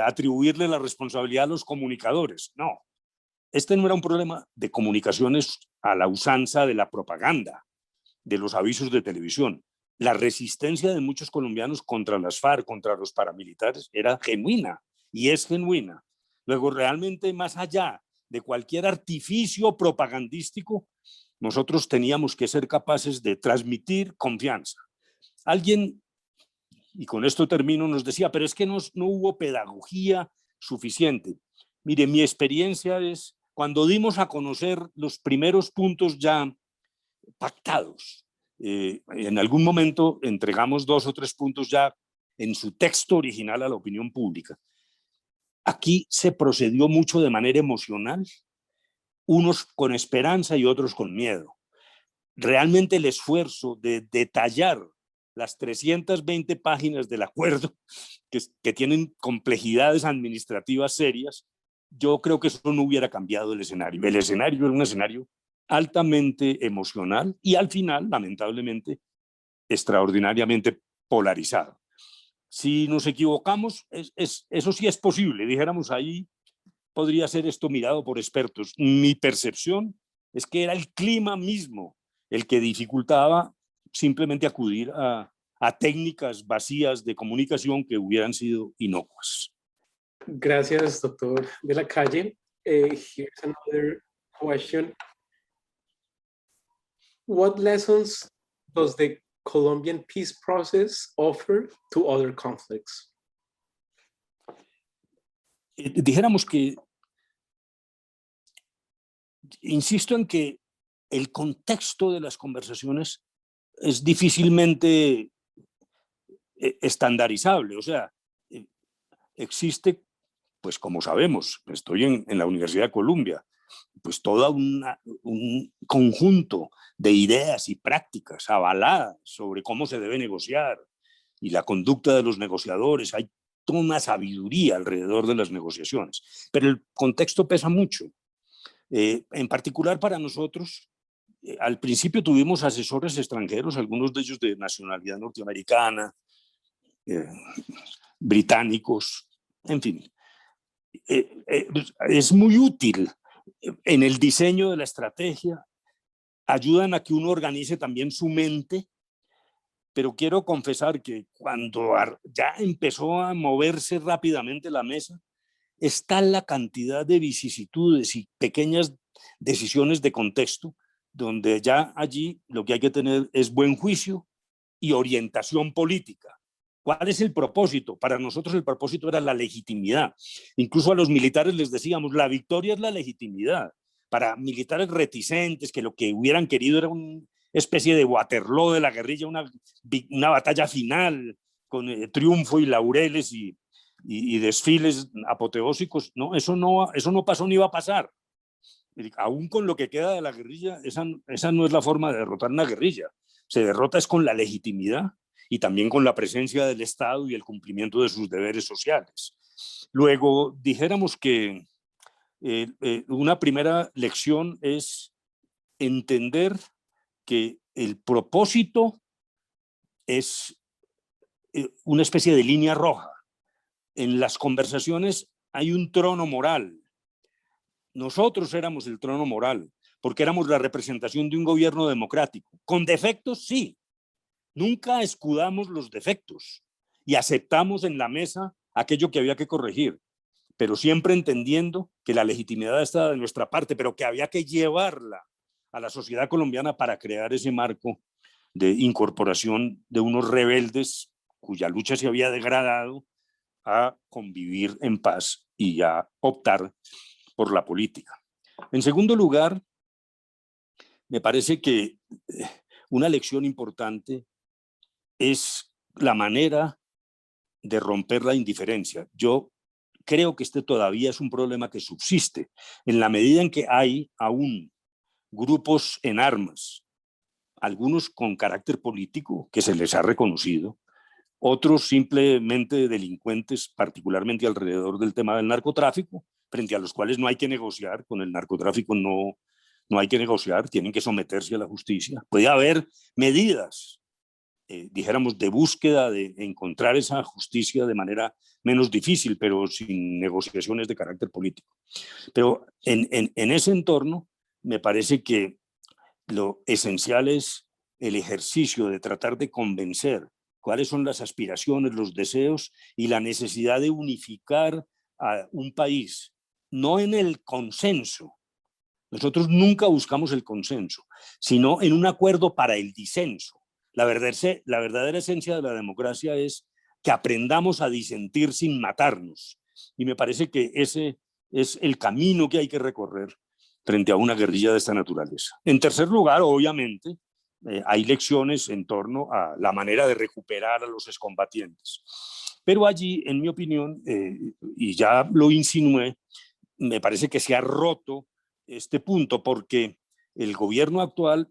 atribuirle la responsabilidad a los comunicadores. No, este no era un problema de comunicaciones a la usanza de la propaganda, de los avisos de televisión. La resistencia de muchos colombianos contra las FARC, contra los paramilitares, era genuina y es genuina. Luego, realmente, más allá de cualquier artificio propagandístico, nosotros teníamos que ser capaces de transmitir confianza. Alguien, y con esto termino, nos decía, pero es que no hubo pedagogía suficiente. Mire, mi experiencia es, cuando dimos a conocer los primeros puntos ya pactados, en algún momento entregamos 2 o 3 puntos ya en su texto original a la opinión pública. aquí se procedió mucho de manera emocional, unos con esperanza y otros con miedo. Realmente el esfuerzo de detallar las 320 páginas del acuerdo, que tienen complejidades administrativas serias, yo creo que eso no hubiera cambiado el escenario. El escenario era un escenario altamente emocional y al final, lamentablemente, extraordinariamente polarizado. Si nos equivocamos, eso sí es posible. Dijéramos, ahí podría ser esto mirado por expertos. Mi percepción es que era el clima mismo el que dificultaba simplemente acudir a técnicas vacías de comunicación que hubieran sido inocuas. Gracias, doctor de la Calle. Here's another question. What lessons does the Colombian peace process offer to other conflicts? Dijéramos que, insisto en que el contexto de las conversaciones es difícilmente estandarizable. O sea, existe, pues como sabemos, estoy en la Universidad de Columbia, pues todo un conjunto de ideas y prácticas avaladas sobre cómo se debe negociar y la conducta de los negociadores. Hay toda una sabiduría alrededor de las negociaciones, pero el contexto pesa mucho. En particular para nosotros, al principio tuvimos asesores extranjeros, algunos de ellos de nacionalidad norteamericana, británicos, en fin. Es muy útil en el diseño de la estrategia, ayudan a que uno organice también su mente, pero quiero confesar que cuando ya empezó a moverse rápidamente la mesa, está la cantidad de vicisitudes y pequeñas decisiones de contexto, donde ya allí lo que hay que tener es buen juicio y orientación política. ¿Cuál es el propósito? Para nosotros el propósito era la legitimidad. Incluso a los militares les decíamos, la victoria es la legitimidad. Para militares reticentes, que lo que hubieran querido era una especie de Waterloo de la guerrilla, una batalla final con triunfo y laureles y desfiles apoteósicos, no, eso no pasó ni va a pasar. Aún con lo que queda de la guerrilla, esa no es la forma de derrotar una guerrilla. Se derrota es con la legitimidad y también con la presencia del Estado y el cumplimiento de sus deberes sociales. Luego, dijéramos que una primera lección es entender que el propósito es una especie de línea roja. En las conversaciones hay un trono moral. Nosotros éramos el trono moral, porque éramos la representación de un gobierno democrático. Con defectos, sí. Nunca escudamos los defectos y aceptamos en la mesa aquello que había que corregir, pero siempre entendiendo que la legitimidad estaba de nuestra parte, pero que había que llevarla a la sociedad colombiana para crear ese marco de incorporación de unos rebeldes cuya lucha se había degradado a convivir en paz y a optar por la política. En segundo lugar, me parece que una lección importante es la manera de romper la indiferencia. Yo creo que este todavía es un problema que subsiste en la medida en que hay aún grupos en armas, algunos con carácter político que se les ha reconocido, otros simplemente delincuentes, particularmente alrededor del tema del narcotráfico, frente a los cuales no hay que negociar. Con el narcotráfico no hay que negociar, tienen que someterse a la justicia. Puede haber medidas, dijéramos, de búsqueda de encontrar esa justicia de manera menos difícil, pero sin negociaciones de carácter político. Pero en ese entorno me parece que lo esencial es el ejercicio de tratar de convencer cuáles son las aspiraciones, los deseos y la necesidad de unificar a un país, no en el consenso. Nosotros nunca buscamos el consenso, sino en un acuerdo para el disenso. La verdadera esencia de la democracia es que aprendamos a disentir sin matarnos. Y me parece que ese es el camino que hay que recorrer frente a una guerrilla de esta naturaleza. En tercer lugar, obviamente, hay lecciones en torno a la manera de recuperar a los excombatientes. Pero allí, en mi opinión, y ya lo insinué, me parece que se ha roto este punto porque el gobierno actual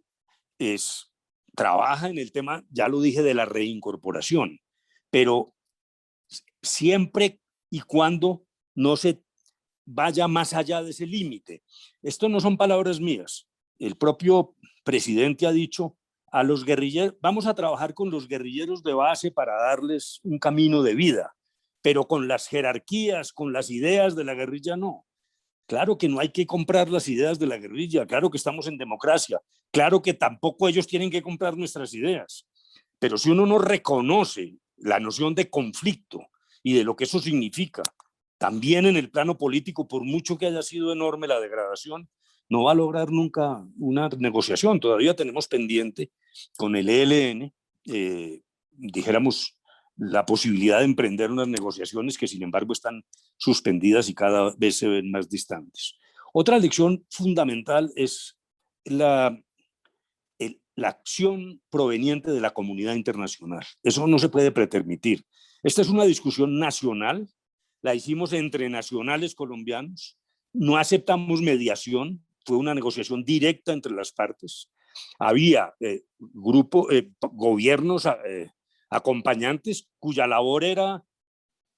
trabaja en el tema, ya lo dije, de la reincorporación, pero siempre y cuando no se vaya más allá de ese límite. Esto no son palabras mías. El propio presidente ha dicho a los guerrilleros, vamos a trabajar con los guerrilleros de base para darles un camino de vida, pero con las jerarquías, con las ideas de la guerrilla no. Claro que no hay que comprar las ideas de la guerrilla, claro que estamos en democracia, claro que tampoco ellos tienen que comprar nuestras ideas, pero si uno no reconoce la noción de conflicto y de lo que eso significa, también en el plano político, por mucho que haya sido enorme la degradación, no va a lograr nunca una negociación. Todavía tenemos pendiente con el ELN, dijéramos, la posibilidad de emprender unas negociaciones que sin embargo están suspendidas y cada vez se ven más distantes. Otra lección fundamental es la acción proveniente de la comunidad internacional. Eso no se puede pretermitir. Esta es una discusión nacional, la hicimos entre nacionales colombianos, no aceptamos mediación, fue una negociación directa entre las partes. Había gobiernos acompañantes cuya labor era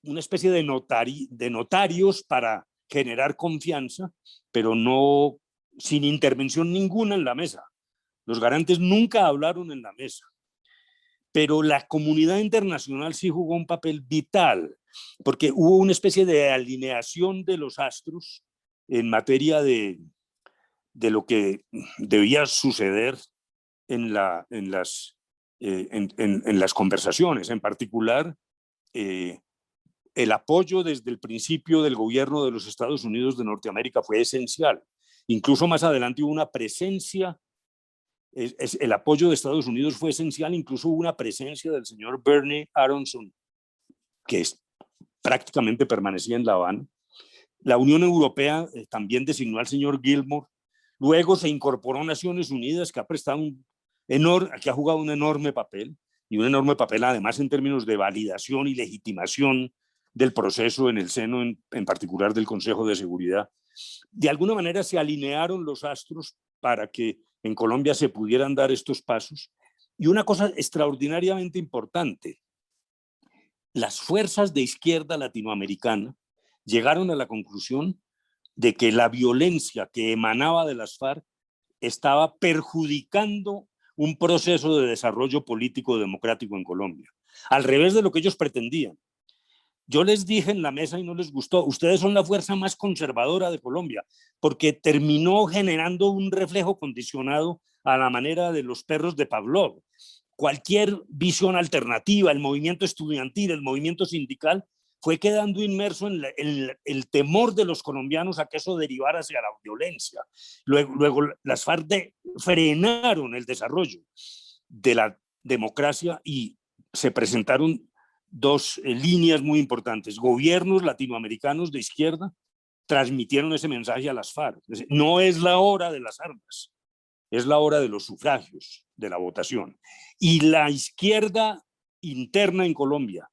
una especie de notarios para generar confianza, pero no sin intervención ninguna en la mesa. Los garantes nunca hablaron en la mesa, pero la comunidad internacional sí jugó un papel vital, porque hubo una especie de alineación de los astros en materia de lo que debía suceder en las conversaciones. En particular, el apoyo desde el principio del gobierno de los Estados Unidos de Norteamérica fue esencial. Incluso más adelante hubo una presencia, el apoyo de Estados Unidos fue esencial, incluso hubo una presencia del señor Bernie Aronson, que prácticamente permanecía en La Habana. La Unión Europea también designó al señor Gilmore. Luego se incorporó a Naciones Unidas, que ha jugado un enorme papel, y un enorme papel además en términos de validación y legitimación del proceso en el seno, en particular del Consejo de Seguridad. De alguna manera se alinearon los astros para que en Colombia se pudieran dar estos pasos. Y una cosa extraordinariamente importante, las fuerzas de izquierda latinoamericana llegaron a la conclusión de que la violencia que emanaba de las FARC estaba perjudicando un proceso de desarrollo político democrático en Colombia, al revés de lo que ellos pretendían. Yo les dije en la mesa y no les gustó, ustedes son la fuerza más conservadora de Colombia, porque terminó generando un reflejo condicionado a la manera de los perros de Pavlov. Cualquier visión alternativa, el movimiento estudiantil, el movimiento sindical, fue quedando inmerso en el temor de los colombianos a que eso derivara hacia la violencia. Luego las FARC frenaron el desarrollo de la democracia y se presentaron dos líneas muy importantes. Gobiernos latinoamericanos de izquierda transmitieron ese mensaje a las FARC. No es la hora de las armas, es la hora de los sufragios, de la votación. Y la izquierda interna en Colombia,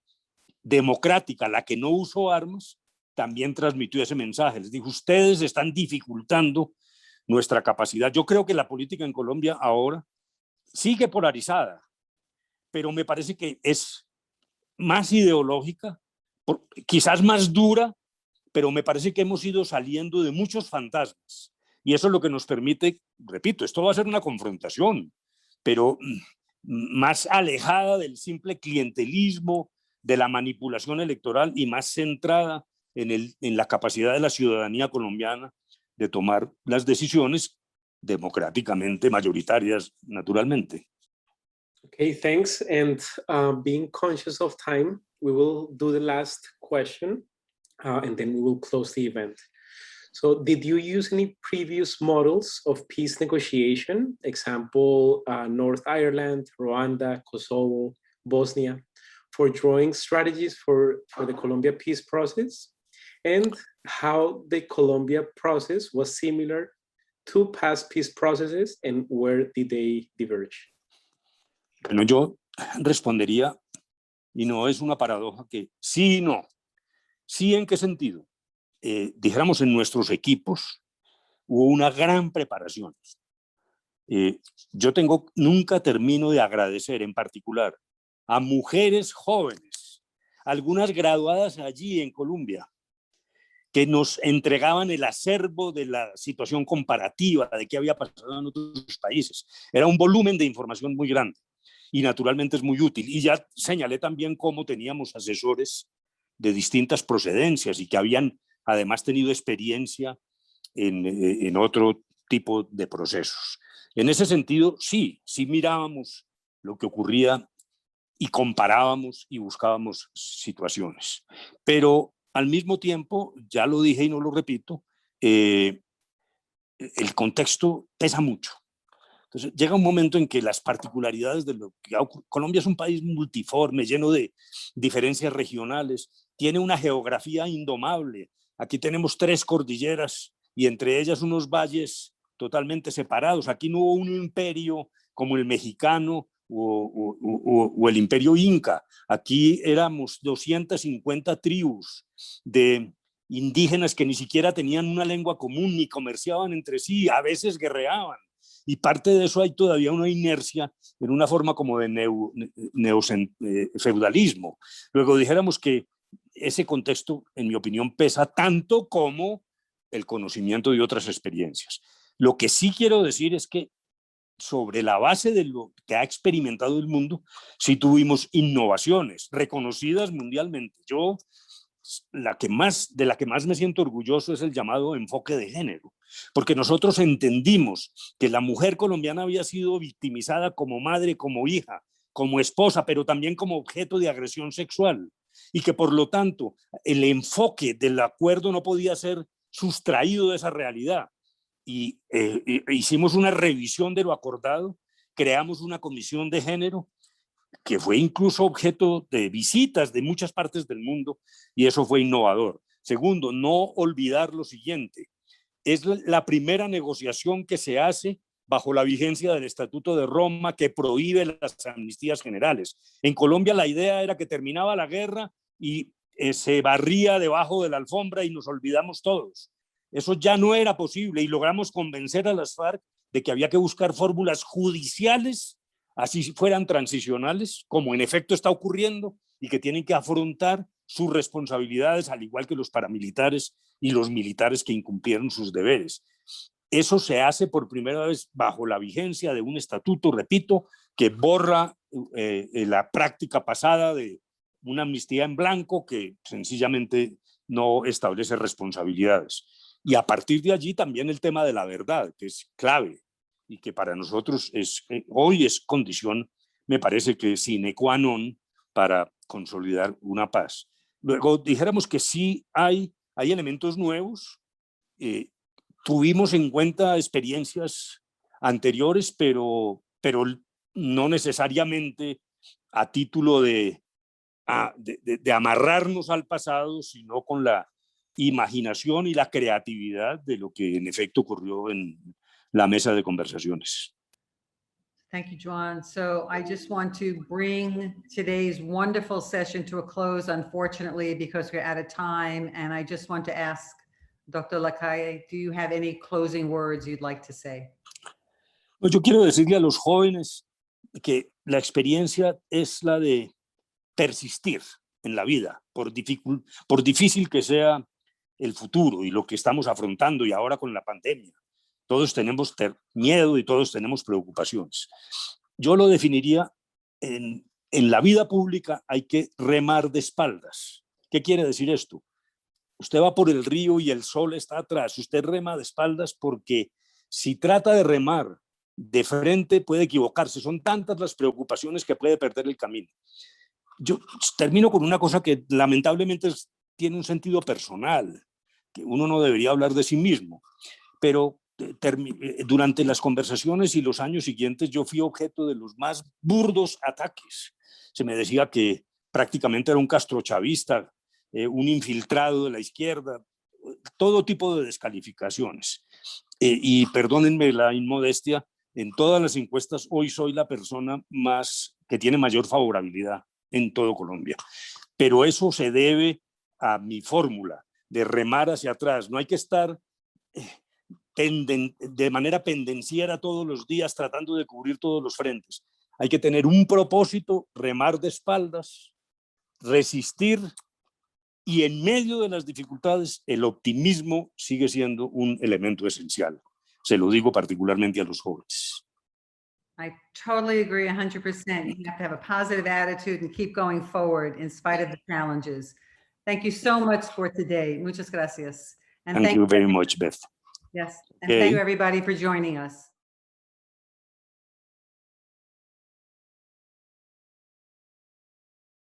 democrática, la que no usó armas, también transmitió ese mensaje. Les dijo, ustedes están dificultando nuestra capacidad. Yo creo que la política en Colombia ahora sigue polarizada, pero me parece que es más ideológica, quizás más dura, pero me parece que hemos ido saliendo de muchos fantasmas. Y eso es lo que nos permite, repito, esto va a ser una confrontación, pero más alejada del simple clientelismo, de la manipulación electoral y más centrada en la capacidad de la ciudadanía colombiana de tomar las decisiones democráticamente mayoritarias, naturalmente. Okay, thanks. And being conscious of time, we will do the last question and then we will close the event. So did you use any previous models of peace negotiation? Example, North Ireland, Rwanda, Kosovo, Bosnia, for drawing strategies for the Colombia peace process? And how the Colombia process was similar to past peace processes and where did they diverge? Bueno, yo respondería, y no es una paradoja, que sí y no. Sí, ¿en qué sentido? Dijéramos, en nuestros equipos hubo una gran preparación. Yo nunca termino de agradecer en particular a mujeres jóvenes, algunas graduadas allí en Colombia, que nos entregaban el acervo de la situación comparativa de qué había pasado en otros países. Era un volumen de información muy grande y naturalmente es muy útil. Y ya señalé también cómo teníamos asesores de distintas procedencias y que habían además tenido experiencia en otro tipo de procesos. En ese sentido, sí mirábamos lo que ocurría y comparábamos y buscábamos situaciones. Pero al mismo tiempo, ya lo dije y no lo repito, el contexto pesa mucho. Entonces llega un momento en que las particularidades de lo que Colombia es un país multiforme, lleno de diferencias regionales, tiene una geografía indomable. Aquí tenemos 3 cordilleras y entre ellas unos valles totalmente separados. Aquí no hubo un imperio como el mexicano o el imperio inca. Aquí éramos 250 tribus de indígenas que ni siquiera tenían una lengua común ni comerciaban entre sí, a veces guerreaban. Y parte de eso hay todavía una inercia en una forma como de feudalismo. Luego dijéramos que ese contexto, en mi opinión, pesa tanto como el conocimiento de otras experiencias. Lo que sí quiero decir es que sobre la base de lo que ha experimentado el mundo, sí tuvimos innovaciones reconocidas mundialmente. Yo, de la que más me siento orgulloso es el llamado enfoque de género, porque nosotros entendimos que la mujer colombiana había sido victimizada como madre, como hija, como esposa, pero también como objeto de agresión sexual, y que por lo tanto el enfoque del acuerdo no podía ser sustraído de esa realidad. Y hicimos una revisión de lo acordado, creamos una comisión de género que fue incluso objeto de visitas de muchas partes del mundo, y eso fue innovador. Segundo, no olvidar lo siguiente: es la primera negociación que se hace bajo la vigencia del Estatuto de Roma, que prohíbe las amnistías generales. En Colombia la idea era que terminaba la guerra y se barría debajo de la alfombra y nos olvidamos todos. Eso ya no era posible y logramos convencer a las FARC de que había que buscar fórmulas judiciales, así fueran transicionales, como en efecto está ocurriendo, y que tienen que afrontar sus responsabilidades, al igual que los paramilitares y los militares que incumplieron sus deberes. Eso se hace por primera vez bajo la vigencia de un estatuto, repito, que borra la práctica pasada de una amnistía en blanco que sencillamente no establece responsabilidades. Y a partir de allí también el tema de la verdad, que es clave y que para nosotros hoy es condición, me parece que sine qua non para consolidar una paz. Luego dijéramos que sí hay elementos nuevos. Tuvimos en cuenta experiencias anteriores, pero no necesariamente a título de amarrarnos al pasado, sino con la imaginación y la creatividad de lo que en efecto ocurrió en la mesa de conversaciones. Thank you, John. So I just want to bring today's wonderful session to a close, unfortunately, because we're out of time. And I just want to ask Dr. Lacalle, do you have any closing words you'd like to say? Pues yo quiero decirle a los jóvenes que la experiencia es la de persistir en la vida, por difícil que sea el futuro y lo que estamos afrontando, y ahora con la pandemia. Todos tenemos miedo y todos tenemos preocupaciones. Yo lo definiría en la vida pública hay que remar de espaldas. ¿Qué quiere decir esto? Usted va por el río y el sol está atrás. Usted rema de espaldas porque si trata de remar de frente puede equivocarse. Son tantas las preocupaciones que puede perder el camino. Yo termino con una cosa que lamentablemente tiene un sentido personal, que uno no debería hablar de sí mismo, pero durante las conversaciones y los años siguientes yo fui objeto de los más burdos ataques. Se me decía que prácticamente era un castrochavista, un infiltrado de la izquierda, todo tipo de descalificaciones. Y perdónenme la inmodestia, En todas las encuestas, hoy soy la persona que tiene mayor favorabilidad en todo Colombia. Pero eso se debe a mi fórmula de remar hacia atrás. No hay que estar de manera pendenciera todos los días tratando de cubrir todos los frentes. Hay que tener un propósito, remar de espaldas, resistir, y en medio de las dificultades el optimismo sigue siendo un elemento esencial. Se lo digo particularmente a los jóvenes. I totally agree 100%. You have to have a positive attitude and keep going forward in spite of the challenges. Thank you so much for today. Muchas gracias. And Thank you very much, Beth. Yes, and thank you Okay. everybody for joining us.